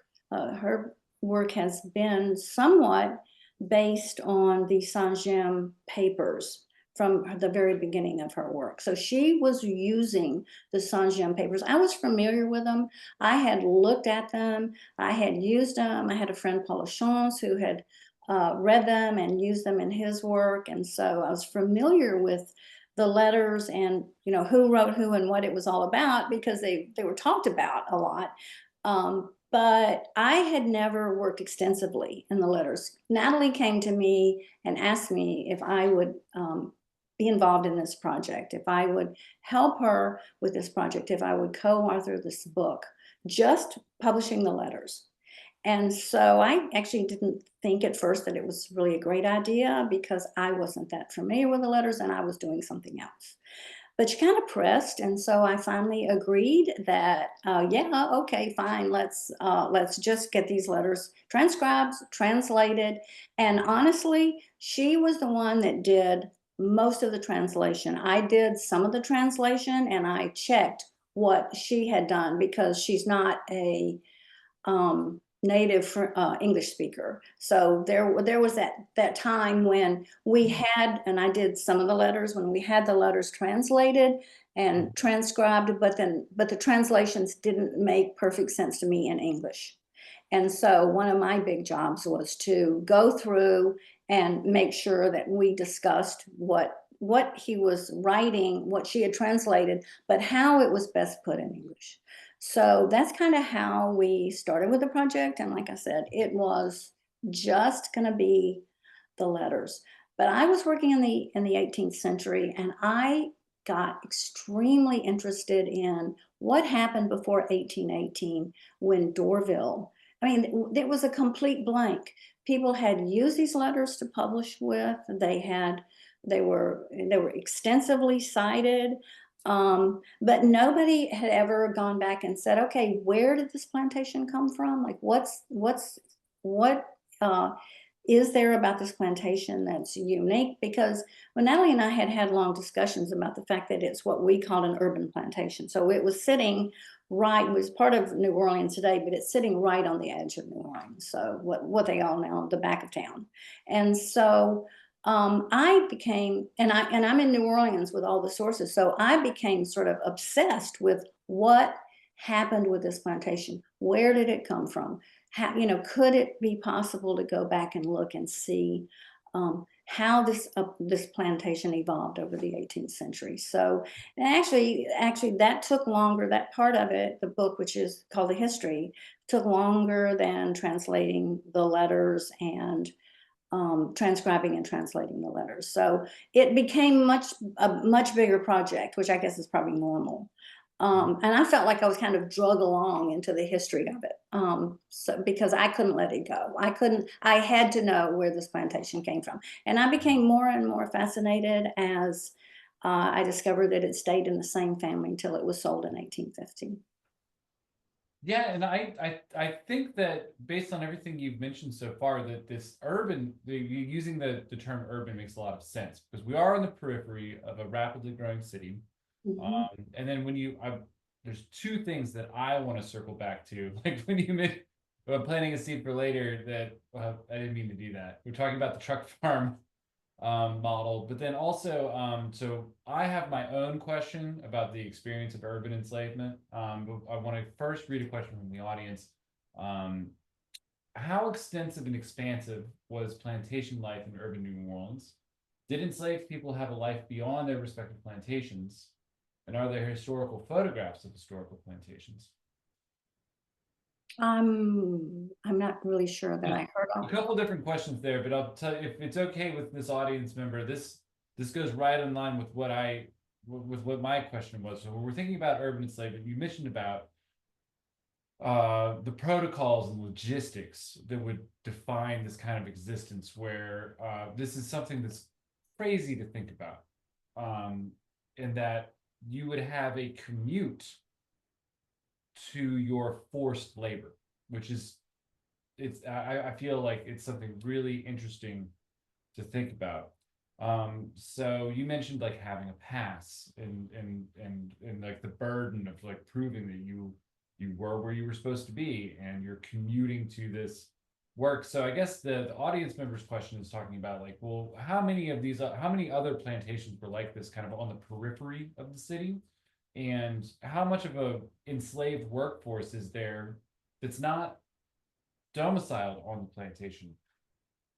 has been somewhat based on the Saint-Gem papers from the very beginning of her work. So she was using the Saint-Gem papers. I was familiar with them. I had looked at them. I had used them. I had a friend, Paul Chance, who had read them and used them in his work. And so I was familiar with the letters and, who wrote who and what it was all about, because they were talked about a lot. But I had never worked extensively in the letters. Natalie came to me and asked me if I would be involved in this project, if I would help her with this project, if I would co-author this book, just publishing the letters. And so I actually didn't think at first that it was really a great idea, because I wasn't that familiar with the letters and I was doing something else. But she kind of pressed, and so I finally agreed that, yeah, okay, fine, let's just get these letters transcribed, translated. And honestly, she was the one that did most of the translation. I did some of the translation, and I checked what she had done, because she's not a native English speaker. So there was that time when we had, and I did some of the letters, when we had the letters translated and transcribed, but the translations didn't make perfect sense to me in English. And so one of my big jobs was to go through and make sure that we discussed what he was writing, what she had translated, but how it was best put in English. So that's kind of how we started with the project. And like I said, it was just going to be the letters. But I was working in the 18th century, and I got extremely interested in what happened before 1818, when Dorville, I mean, it was a complete blank. People had used these letters to publish with. They were extensively cited. But nobody had ever gone back and said, okay, where did this plantation come from? Like, what uh, is there about this plantation that's unique? Because when Natalie and I had long discussions about the fact that it's what we call an urban plantation. So it was sitting right, it was part of New Orleans today, but it's sitting right on the edge of New Orleans. So what they all know, the back of town. And so I became, and I'm in New Orleans with all the sources. So I became sort of obsessed with what happened with this plantation. Where did it come from? How, could it be possible to go back and look and see how this plantation evolved over the 18th century? So, and actually, that took longer. That part of it, the book, which is called The History, took longer than translating the letters and transcribing and translating the letters. So it became a much bigger project, which I guess is probably normal. And I felt like I was kind of drug along into the history of it. So because I couldn't let it go. I had to know where this plantation came from. And I became more and more fascinated as I discovered that it stayed in the same family until it was sold in 1850. Yeah, and I think that based on everything you've mentioned so far, that this using the term urban makes a lot of sense because we are on the periphery of a rapidly growing city. Mhm. And then there's two things that I want to circle back to, like when you made, planting a seed for later. That I didn't mean to do that. We're talking about the truck farm model. But then also, so I have my own question about the experience of urban enslavement. But I want to first read a question from the audience. Um, how extensive and expansive was plantation life in urban New Orleans? Did enslaved people have a life beyond their respective plantations? And are there historical photographs of historical plantations? I'm not really sure that I heard A all. couple different questions there, but I'll tell you if it's okay with this audience member. This goes right in line with what my question was. So when we're thinking about urban enslavement, you mentioned about the protocols and logistics that would define this kind of existence, where this is something that's crazy to think about, in that you would have a commute to your forced labor, which is I feel like it's something really interesting to think about. So you mentioned like having a pass and like the burden of like proving that you were where you were supposed to be and you're commuting to this work. So I guess the audience member's question is talking about like, well, how many other plantations were like this kind of on the periphery of the city? And how much of a enslaved workforce is there that's not domiciled on the plantation?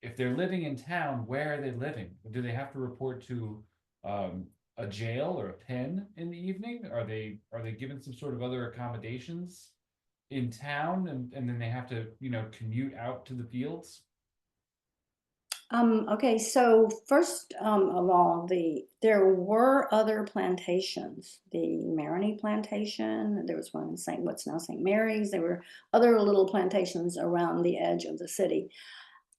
If they're living in town, where are they living? Do they have to report to a jail or a pen in the evening? Are they given some sort of other accommodations in town, and then they have to commute out to the fields? Okay, so first of all, there were other plantations. The Marigny plantation, there was one in what's now St. Mary's. There were other little plantations around the edge of the city.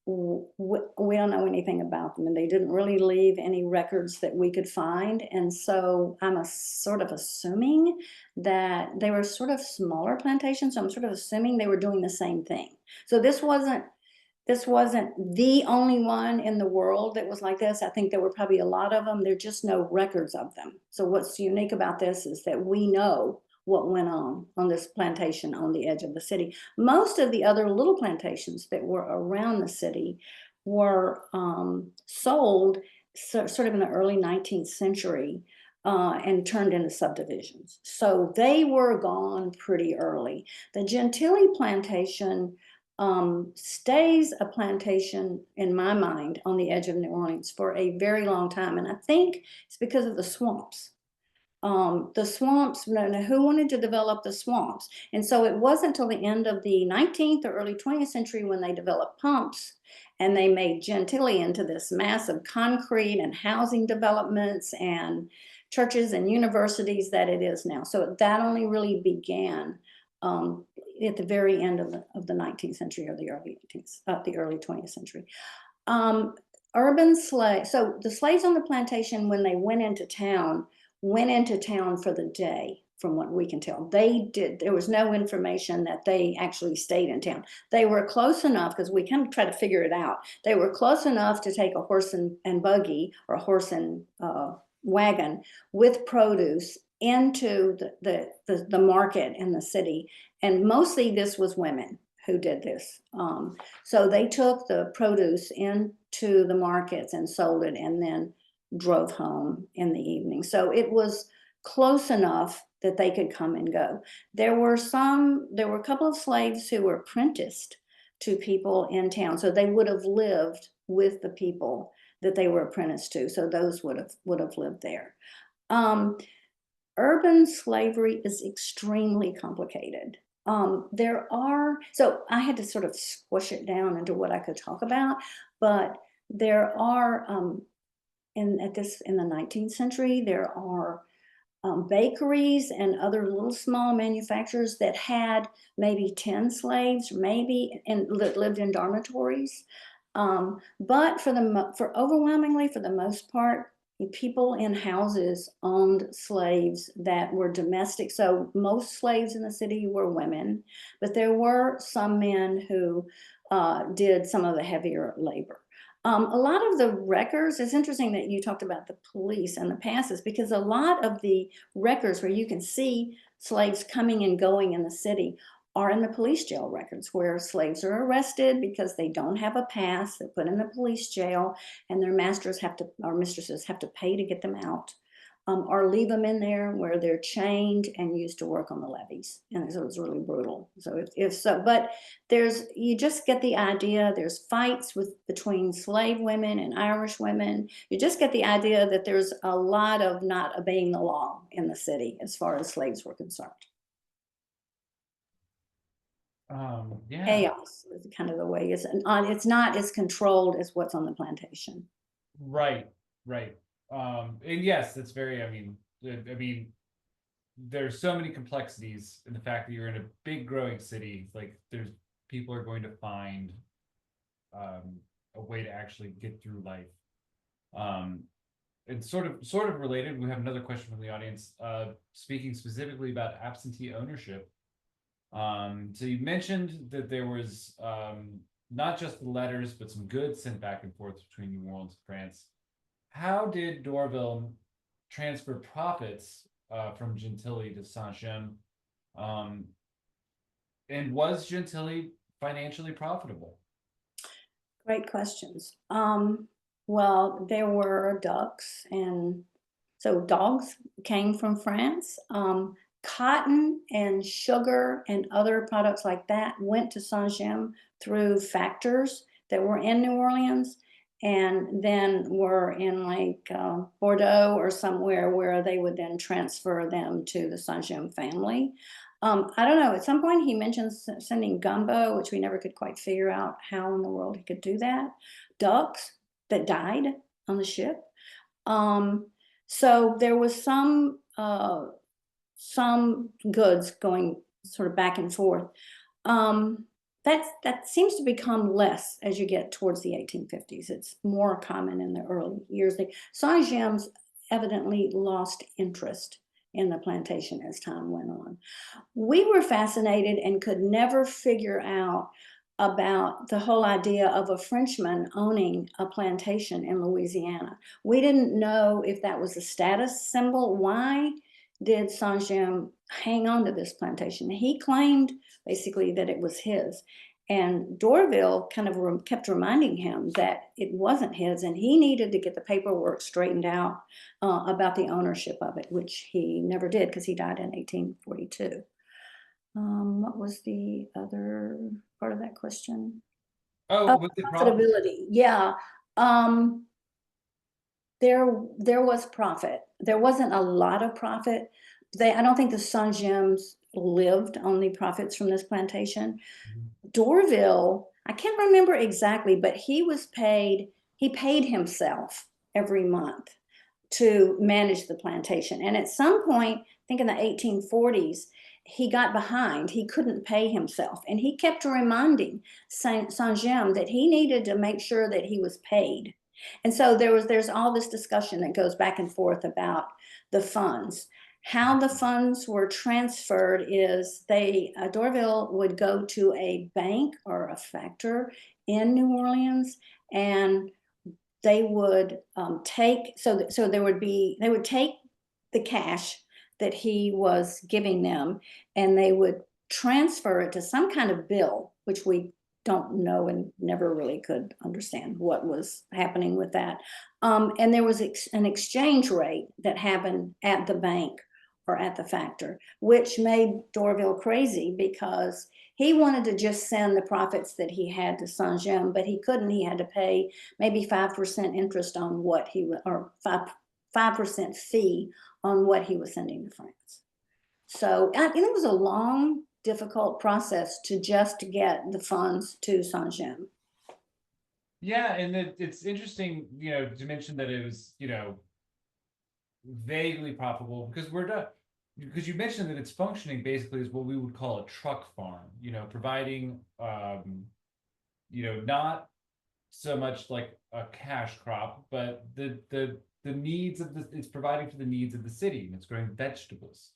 We don't know anything about them, and they didn't really leave any records that we could find. And so I'm sort of assuming that they were sort of smaller plantations. So I'm sort of assuming they were doing the same thing. So this wasn't the only one in the world that was like this. I think there were probably a lot of them. There are just no records of them. So what's unique about this is that we know what went on this plantation on the edge of the city. Most of the other little plantations that were around the city were sold sort of in the early 19th century and turned into subdivisions. So they were gone pretty early. The Gentilly plantation stays a plantation in my mind on the edge of New Orleans for a very long time. And I think it's because of the swamps. Who wanted to develop the swamps? And so it wasn't until the end of the 19th or early 20th century when they developed pumps and they made Gentilly into this massive concrete and housing developments and churches and universities that it is now. So that only really began at the very end of the 19th century or the early 18th, the early 20th century. Urban slaves, so the slaves on the plantation, when they went into town for the day, from what we can tell. There was no information that they actually stayed in town. They were close enough, because we kind of try to figure it out. They were close enough to take a horse and buggy or a horse and wagon with produce into the market in the city. And mostly this was women who did this. So they took the produce into the markets and sold it and then drove home in the evening. So it was close enough that they could come and go. There were a couple of slaves who were apprenticed to people in town. So they would have lived with the people that they were apprenticed to. So those would have lived there. Urban slavery is extremely complicated. So I had to sort of squish it down into what I could talk about, but there are, in the 19th century, there are bakeries and other little small manufacturers that had maybe 10 slaves, maybe, and lived in dormitories. But for overwhelmingly, for the most part, people in houses owned slaves that were domestic. So most slaves in the city were women, but there were some men who did some of the heavier labor. A lot of the records, it's interesting that you talked about the police and the passes, because a lot of the records where you can see slaves coming and going in the city are in the police jail records, where slaves are arrested because they don't have a pass. They're put in the police jail, and their masters have to, or mistresses have to pay to get them out, or leave them in there where they're chained and used to work on the levees. And so it's really brutal. So if so, but you just get the idea. There's fights between slave women and Irish women. You just get the idea that there's a lot of not obeying the law in the city as far as slaves were concerned. Yeah, Chaos is kind of the way it's not as controlled as what's on the plantation. right, right. And yes, that's very, I mean, there's so many complexities in the fact that you're in a big growing city. Like people are going to find a way to actually get through life. And sort of related, we have another question from the audience, speaking specifically about absentee ownership. So you mentioned that there was not just the letters, but some goods sent back and forth between New Orleans and France. How did Dorville transfer profits from Gentilly to Saint-Gem? And was Gentilly financially profitable? Great questions. Well, there were ducks, and so dogs came from France. Cotton and sugar and other products like that went to Saint-Gem through factors that were in New Orleans, and then were in like Bordeaux or somewhere, where they would then transfer them to the Saint-Gem family. I don't know, at some point he mentioned sending gumbo, which we never could quite figure out how in the world he could do that. Ducks that died on the ship. So there was some goods going sort of back and forth. That seems to become less as you get towards the 1850s. It's more common in the early years. Saint-Gems evidently lost interest in the plantation as time went on. We were fascinated and could never figure out about the whole idea of a Frenchman owning a plantation in Louisiana. We didn't know if that was a status symbol. Why did Saint-Gem hang on to this plantation? He claimed basically that it was his. And Dorville kind of kept reminding him that it wasn't his, and he needed to get the paperwork straightened out about the ownership of it, which he never did because he died in 1842. What was the other part of that question? Oh, was it profitable? Profitability. Yeah. There was profit. There wasn't a lot of profit. I don't think the Saint-Gems lived on the profits from this plantation. Dorville, I can't remember exactly, but he paid himself every month to manage the plantation. And at some point, I think in the 1840s, he got behind. He couldn't pay himself. And he kept reminding Saint-Gem that he needed to make sure that he was paid. And so there's all this discussion that goes back and forth about the funds. How the funds were transferred is Dorville would go to a bank or a factor in New Orleans, and they would they would take the cash that he was giving them, and they would transfer it to some kind of bill, which we don't know and never really could understand what was happening with that. And there was an exchange rate that happened at the bank or at the factor, which made Dorville crazy because he wanted to just send the profits that he had to Saint-Gem, but he couldn't. He had to pay maybe 5% interest on what or 5% fee on what he was sending to France. So it was a long, difficult process to just get the funds to Saint-Gem. Yeah, and it's interesting, to mention that it was, vaguely profitable because we're not because you mentioned that it's functioning basically as what we would call a truck farm, providing not so much like a cash crop, but the needs of it's providing for the needs of the city, and it's growing vegetables.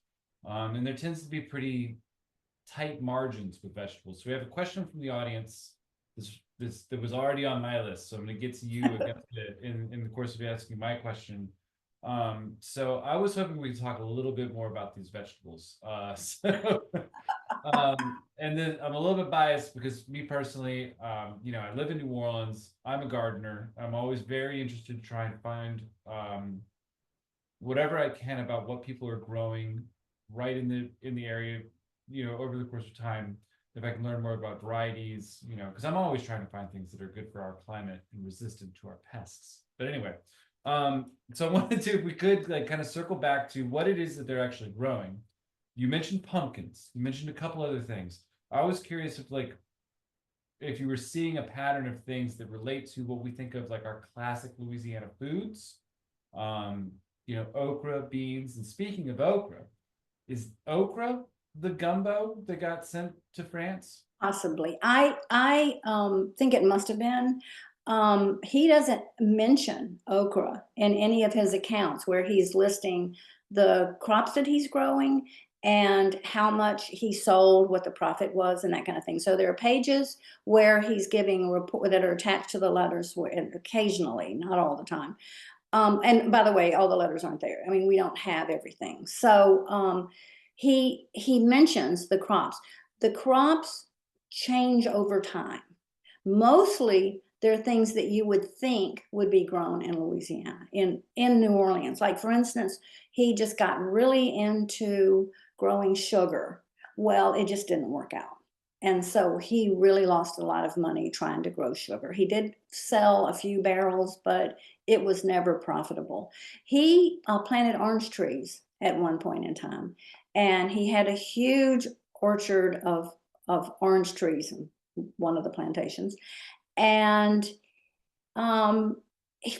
And there tends to be pretty tight margins with vegetables. So we have a question from the audience. This that was already on my list, so I'm going to get to you again in the course of asking my question. So I was hoping we could talk a little bit more about these vegetables. And then I'm a little bit biased because me personally, I live in New Orleans. I'm a gardener. I'm always very interested to try and find whatever I can about what people are growing right in the area, over the course of time. If I can learn more about varieties, because I'm always trying to find things that are good for our climate and resistant to our pests. But anyway, so I wanted to, if we could, like, kind of circle back to what it is that they're actually growing. You mentioned pumpkins. You mentioned a couple other things. I was curious if you were seeing a pattern of things that relate to what we think of like our classic Louisiana foods. Um, okra, beans, and speaking of okra, is okra the gumbo that got sent to France? Possibly. I think it must have been. He doesn't mention okra in any of his accounts where he's listing the crops that he's growing and how much he sold, what the profit was, and that kind of thing. So there are pages where he's giving a report that are attached to the letters where, occasionally, not all the time. And by the way, all the letters aren't there. I mean, we don't have everything. So he mentions the crops. The crops change over time. Mostly, they're things that you would think would be grown in Louisiana, in New Orleans. Like, for instance, he just got really into growing sugar. Well, it just didn't work out. And so he really lost a lot of money trying to grow sugar. He did sell a few barrels, but it was never profitable. He planted orange trees at one point in time, and he had a huge orchard of orange trees in one of the plantations. And um,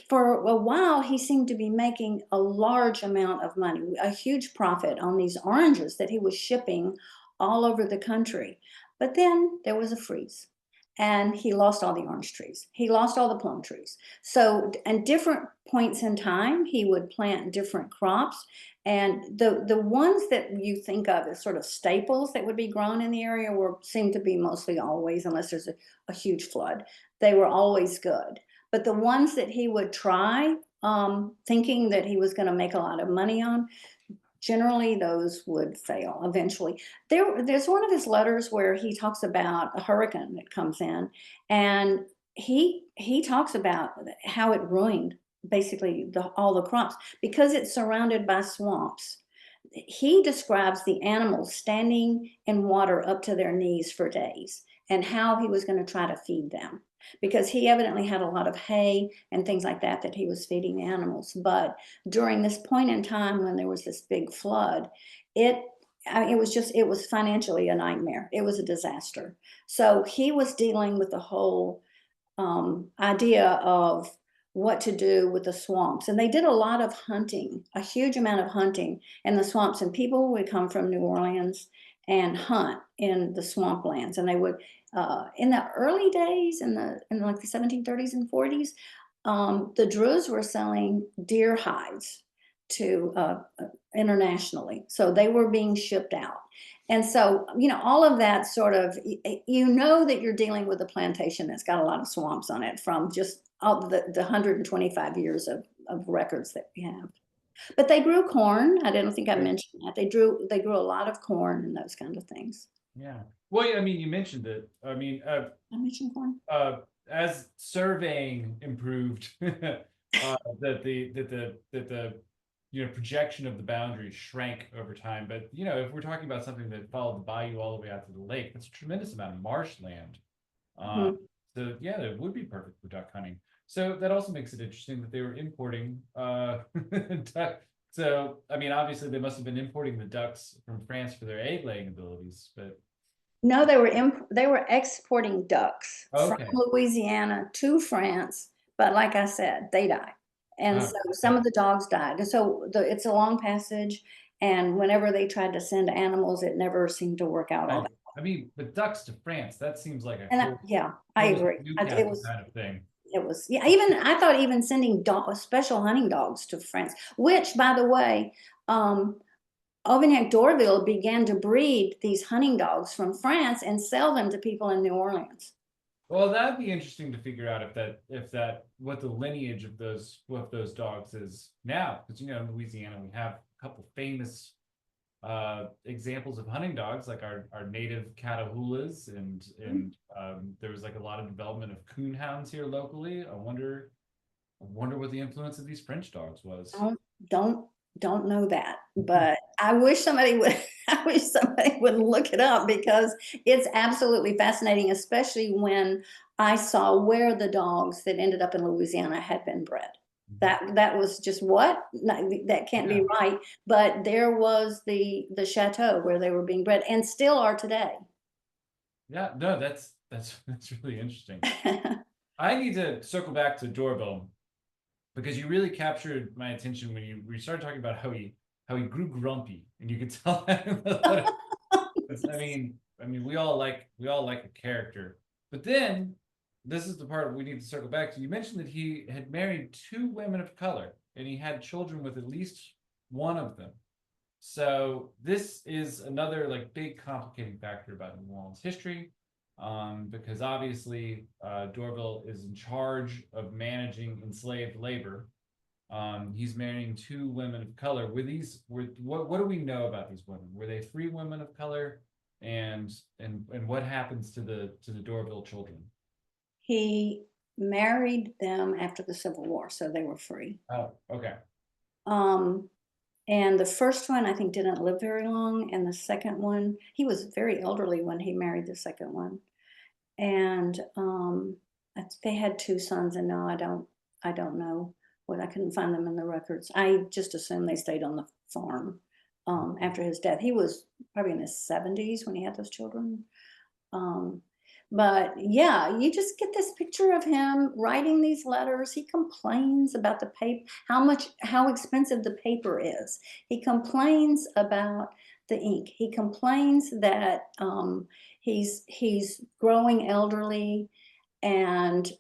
for a while, he seemed to be making a large amount of money, a huge profit on these oranges that he was shipping all over the country. But then there was a freeze and he lost all the orange trees. He lost all the plum trees. So, at different points in time, he would plant different crops. And the ones that you think of as sort of staples that would be grown in the area seem to be mostly always, unless there's a huge flood, they were always good. But the ones that he would try, thinking that he was going to make a lot of money on, generally those would fail eventually. There's one of his letters where he talks about a hurricane that comes in, and he talks about how it ruined basically all the crops because it's surrounded by swamps. He describes the animals standing in water up to their knees for days and how he was going to try to feed them because he evidently had a lot of hay and things like that that he was feeding the animals. But during this point in time when there was this big flood, it it was financially a nightmare. It was a disaster. So he was dealing with the whole idea of what to do with the swamps. And they did a lot of hunting, a huge amount of hunting in the swamps. And people would come from New Orleans and hunt in the swamplands. And they would, in the early days, in like the 1730s and 40s, the Druze were selling deer hides to internationally. So they were being shipped out. And so, all of that sort of, that you're dealing with a plantation that's got a lot of swamps on it from just all the 125 years of records that we have. But they grew corn. I don't think I Right. mentioned that. They grew a lot of corn and those kinds of things. Yeah. Well, I mean, you mentioned it. I mean, I mentioned corn. as surveying improved, that the projection of the boundaries shrank over time. But if we're talking about something that followed the bayou all the way out to the lake, that's a tremendous amount of marshland. Uh, Mhm. so yeah, it would be perfect for duck hunting. So that also makes it interesting that they were importing duck. So I mean, obviously they must have been importing the ducks from France for their egg laying abilities, but No, they were exporting ducks from Okay. Louisiana to France, but like I said, they died. And Oh, so some okay. of the dogs died. And so it's a long passage, and whenever they tried to send animals, it never seemed to work out all that. Oh, I mean, but ducks to France, that seems like a And whole yeah, I almost agree. Newcastle kind of thing. It was, yeah, even I thought even sending special hunting dogs to France, which by the way, um, Aubignac d'Orville began to breed these hunting dogs from France and sell them to people in New Orleans. Well, that'd be interesting to figure out if that what the lineage of those dogs is now, because in Louisiana we have a couple famous examples of hunting dogs, like our native Catahoulas, and there was like a lot of development of coonhounds here locally. I wonder what the influence of these French dogs was. Don't don't don't know that, but I wish somebody would I wish somebody would look it up because it's absolutely fascinating, especially when I saw where the dogs that ended up in Louisiana had been bred. Mhm. That was just what? No, that can't be Yeah, right, but there was the chateau where they were being bred and still are today. yeah, no, that's really interesting. I need to circle back to Doorbell because you really captured my attention when you started talking about how he grew grumpy, and you could tell that in the letter. I mean, we all like a character, but then this is the part we need to circle back to. You mentioned that he had married two women of color, and he had children with at least one of them. So this is another like big complicating factor about New Orleans history, because obviously Dorville is in charge of managing enslaved labor. He's marrying two women of color. What do we know about these women? Were they free women of color? And what happens to the Dorville children? He married them after the Civil War, so they were free. Oh, okay. Um, and the first one, I think, didn't live very long, and the second one, he was very elderly when he married the second one. And they had two sons, and no, I don't know what I couldn't find them in the records. I just assumed they stayed on the farm after his death. He was probably in his 70s when he had those children. Um, but yeah, you just get this picture of him writing these letters. He complains about the paper, how expensive the paper is. He complains about the ink. He complains that he's growing elderly and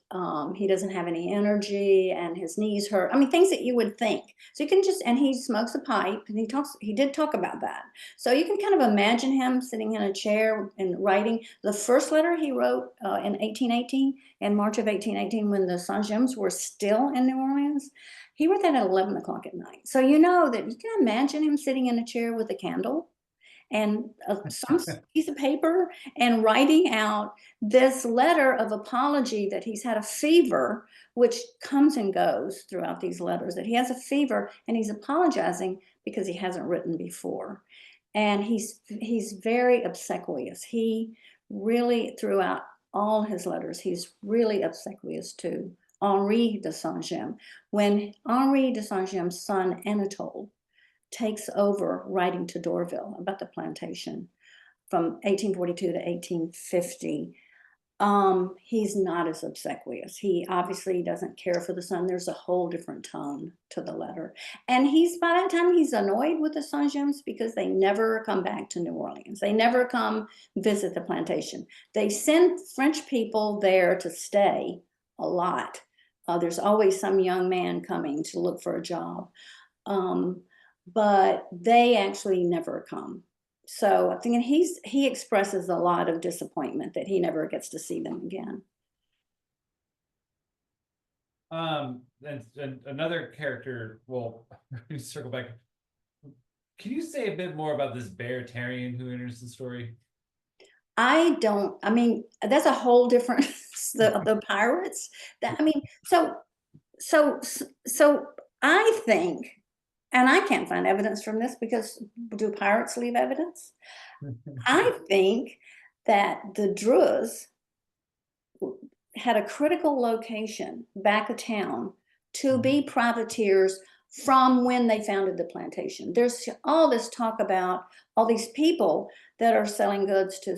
he doesn't have any energy and his knees hurt. I mean, things that you would think. So you can just, and he smokes a pipe and he did talk about that. So you can kind of imagine him sitting in a chair and writing. The first letter he wrote in 1818, in March of 1818, when the Saint-James were still in New Orleans, he wrote that at 11 o'clock at night. So you know that you can imagine him sitting in a chair with a candle and some piece of paper and writing out this letter of apology that he's had a fever, which comes and goes throughout these letters, that he has a fever and he's apologizing because he hasn't written before. And he's very obsequious. He really, throughout all his letters, he's really obsequious to Henri de Saint-James. When Henri de Saint-James' son Anatole takes over writing to Dorville about the plantation from 1842 to 1850. He's not as obsequious. He obviously doesn't care for the son. There's a whole different tone to the letter. And by that time, he's annoyed with the Saint-James because they never come back to New Orleans. They never come visit the plantation. They send French people there to stay a lot. There's always some young man coming to look for a job. Um, but they actually never come. So I think he expresses a lot of disappointment that he never gets to see them again. And another character. Well, circle back. Can you say a bit more about this bear Tarian who enters the story? I mean, that's a whole different the pirates. So so I think, and I can't find evidence from this because do pirates leave evidence? I think that the Druze had a critical location back of town to be privateers from when they founded the plantation. There's all this talk about, all these people that are selling goods to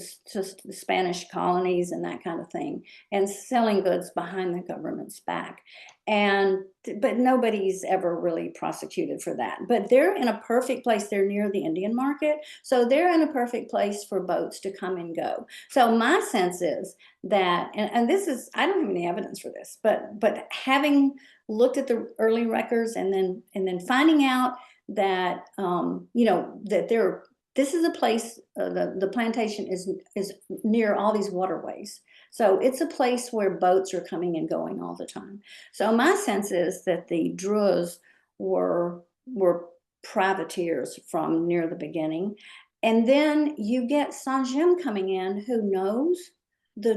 the Spanish colonies and that kind of thing, and selling goods behind the government's back. And but nobody's ever really prosecuted for that. But they're in a perfect place. They're near the Indian market, so they're in a perfect place for boats to come and go. So my sense is that, and this is, I don't have any evidence for this, but having looked at the early records and then finding out that that this is a place, the plantation is near all these waterways, so it's a place where boats are coming and going all the time. So my sense is that the Druze were privateers from near the beginning, and then you get Saint-Jim coming in, who knows the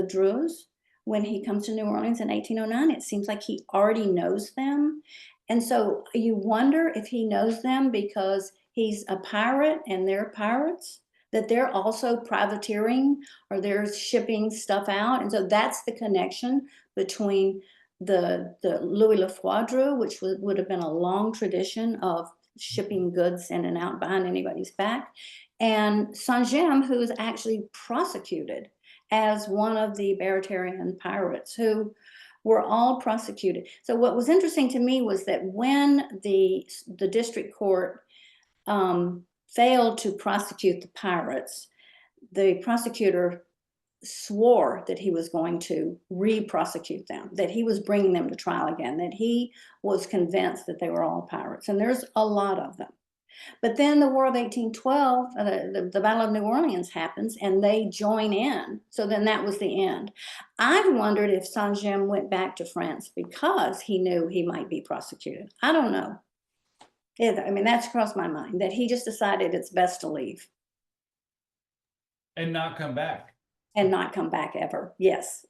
Druze. When he comes to New Orleans in 1809, it seems like he already knows them. And so you wonder if he knows them because he's a pirate and they're pirates, that they're also privateering or they're shipping stuff out. And so that's the connection between the Louis Le Foudre, which would have been a long tradition of shipping goods in and out behind anybody's back, and Saint-Jim, who is actually prosecuted as one of the Baratarian pirates, who were all prosecuted. So what was interesting to me was that when the district court failed to prosecute the pirates, the prosecutor swore that he was going to re-prosecute them, that he was bringing them to trial again, that he was convinced that they were all pirates. And there's a lot of them. But then the War of 1812, the Battle of New Orleans happens, and they join in. So then that was the end. I wondered if Saint-Jim went back to France because he knew he might be prosecuted. I don't know. I mean, that's crossed my mind, that he just decided it's best to leave. And not come back. And not come back ever. Yes.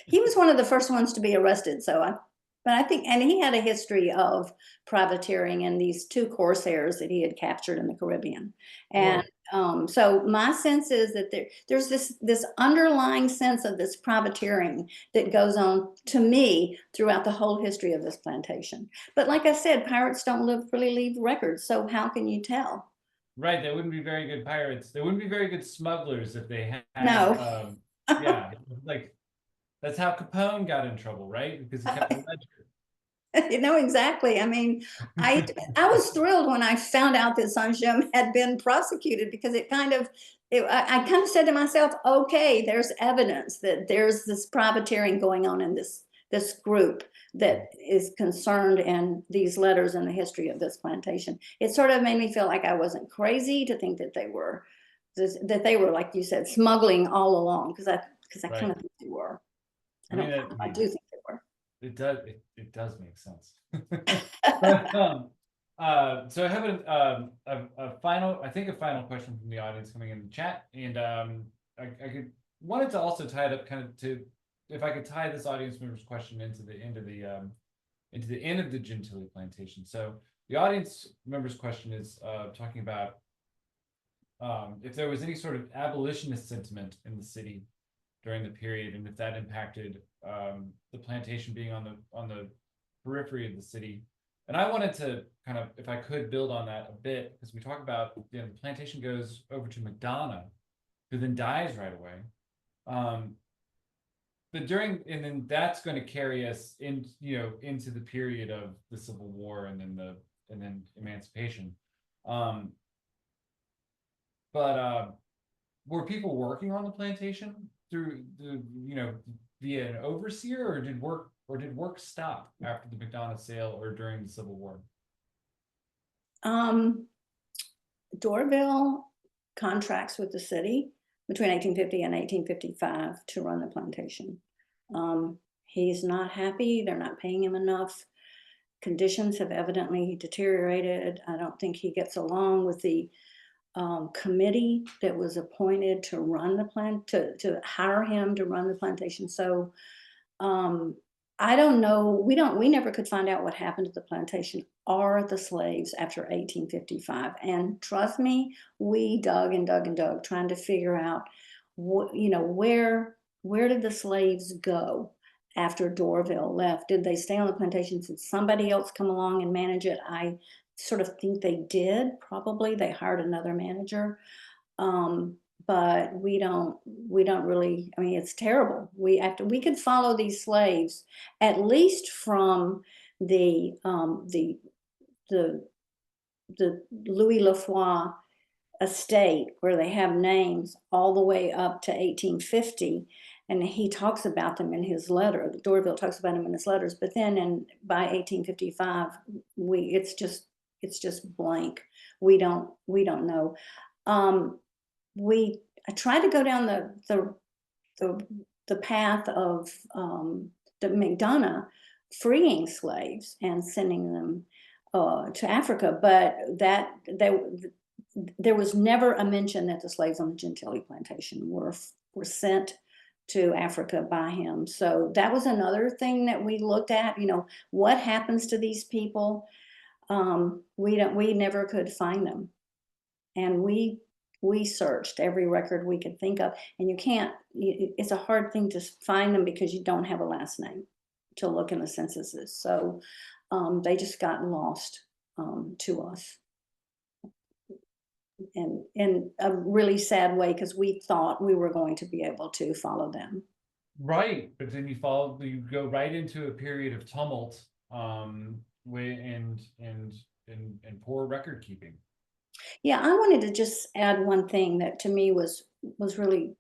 He was one of the first ones to be arrested. But I think, and he had a history of privateering in these 2 corsairs that he had captured in the Caribbean. And so my sense is that there's this underlying sense of this privateering that goes on, to me, throughout the whole history of this plantation. But like I said, pirates don't really leave records, so how can you tell? Right, they wouldn't be very good pirates. They wouldn't be very good smugglers if they had, No. yeah, like that's how Capone got in trouble, right? Because he kept a ledger. You know, exactly. I mean, I was thrilled when I found out that Saint-Jim had been prosecuted, because I kind of said to myself, okay, there's evidence that there's this privateering going on in this group that is concerned in these letters in the history of this plantation. It sort of made me feel like I wasn't crazy to think that they were, like you said, smuggling all along, because I kind of think they were. I do think they were. It does make sense. But, so I have a final question from the audience coming in the chat, and I wanted to also tie it up kind of to, if I could tie this audience member's question into the end of the Gentilly plantation. So the audience member's question is talking about if there was any sort of abolitionist sentiment in the city during the period, and if that impacted the plantation being on the periphery of the city. And I wanted to kind of, if I could, build on that a bit, because we talk about, the plantation goes over to McDonough, who then dies right away. But and then that's going to carry us into the period of the Civil War and then emancipation. But were people working on the plantation through via an overseer, or did work stop after the McDonough sale or during the Civil War? D'Orville contracts with the city between 1850 and 1855 to run the plantation. He's not happy. They're not paying him enough. Conditions have evidently deteriorated. I don't think he gets along with the committee that was appointed to run the to hire him to run the plantation. So I don't know. We never could find out what happened to the plantation or the slaves after 1855. And trust me, we dug and dug and dug trying to figure out where did the slaves go after D'Orville left? Did they stay on the plantation? Did somebody else come along and manage it? sort of think they did. Probably they hired another manager, um, but we don't really. I mean, it's terrible. We could follow these slaves at least from the um, the the the Louis Lafoi estate where they have names all the way up to 1850, and he talks about them in his letter. Dorville talks about them in his letters, but then by 1855, we it's just blank. We don't know. Um, we I tried to go down the the path of the McDonough freeing slaves and sending them to Africa, but there was never a mention that the slaves on the Gentilly plantation were sent to Africa by him. So that was another thing that we looked at. What happens to these people? We never could find them, and we searched every record we could think of, and it's a hard thing to find them because you don't have a last name to look in the censuses. So they just got lost to us, and in a really sad way because we thought we were going to be able to follow them. Right, but then you go right into a period of tumult, and poor record keeping. Yeah, I wanted to just add one thing that to me was really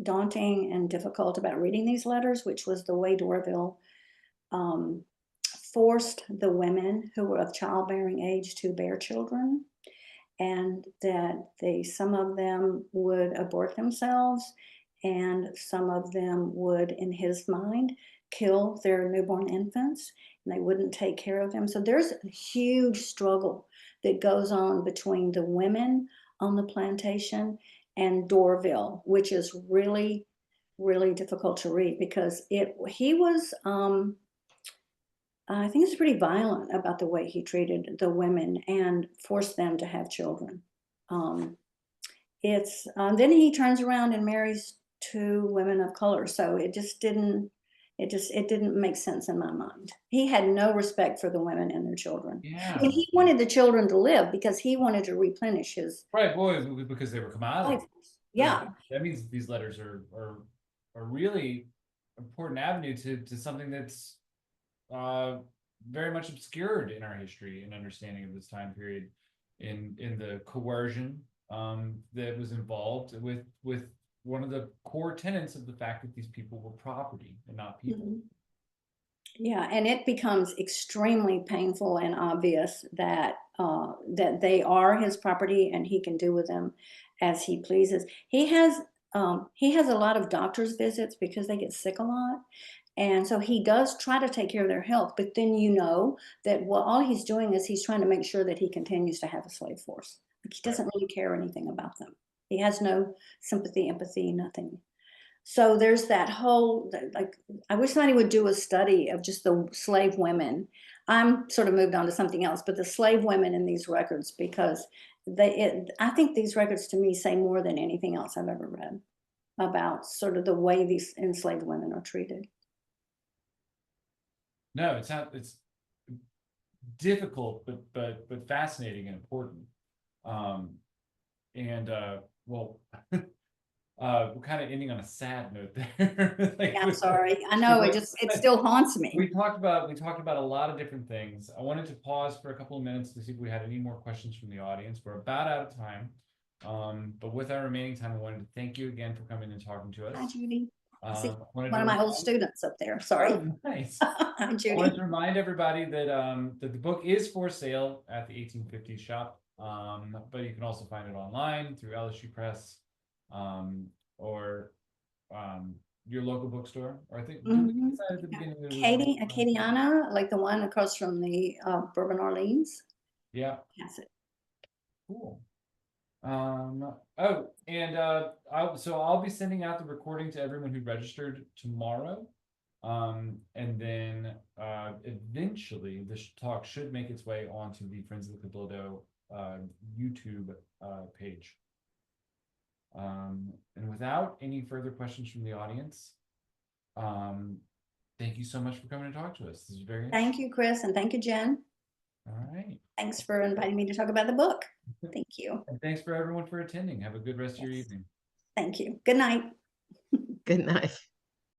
daunting and difficult about reading these letters, which was the way Dorville um, forced the women who were of childbearing age to bear children, and that some of them would abort themselves, and some of them would, in his mind, kill their newborn infants, and they wouldn't take care of them. So there's a huge struggle that goes on between the women on the plantation and Dorville, which is really, really difficult to read because he was I think he's pretty violent about the way he treated the women and forced them to have children. Um, it's then he turns around and marries two women of color, so it didn't make sense in my mind. He had no respect for the women and their children. I mean, Yeah, he wanted the children to live because he wanted to replenish his right, boy, because they were life. commodities. So Yeah. that means these letters are really important avenue to something that's uh very much obscured in our history and understanding of this time period, in the coercion that was involved with one of the core tenets of the fact that these people were property and not people. Mhm. Yeah, and it becomes extremely painful and obvious that they are his property and he can do with them as he pleases. He has a lot of doctor's visits because they get sick a lot, and so he does try to take care of their health. But then that all he's doing is he's trying to make sure that he continues to have a slave force. Like he Right. doesn't really care anything about them. He has no sympathy, empathy, nothing. So there's that whole, like, I wish somebody would do a study of just the slave women. I'm sort of moved on to something else, but the slave women in these records, because I think these records to me say more than anything else I've ever read about sort of the way these enslaved women are treated. No, it's not. It's difficult, but fascinating and important. Um, and well, we're kind of ending on a sad note there. Like, Yeah, I'm sorry. I know it still haunts me. we talked about a lot of different things. I wanted to pause for a couple of minutes to see if we had any more questions from the audience. We're about out of time. But with our remaining time, I wanted to thank you again for coming and talking to Hi, us. Judy. I see Wanted one to of my old remind- students up there. Sorry. Oh, nice. Hi, I wanted Judy. to remind everybody that the book is for sale at the 1850s shop, but you can also find it online through LSU Press, or your local bookstore. Or I think did we Mhm. decide at the beginning that we were Katie, gonna- Acadiana, like the one across from the Bourbon Orleans. Yeah, Has it. cool. Oh, and I'll be sending out the recording to everyone who registered tomorrow. And then eventually this talk should make its way onto the Friends of the Cabildo YouTube page. And without any further questions from the audience, thank you so much for coming to talk to us. This is very interesting. Thank you, Chris, and thank you, Jen. All right. Thanks for inviting me to talk about the book. Thank you. And thanks for everyone for attending. Have a good rest of your Yes. evening. Thank you. Good night. Good night.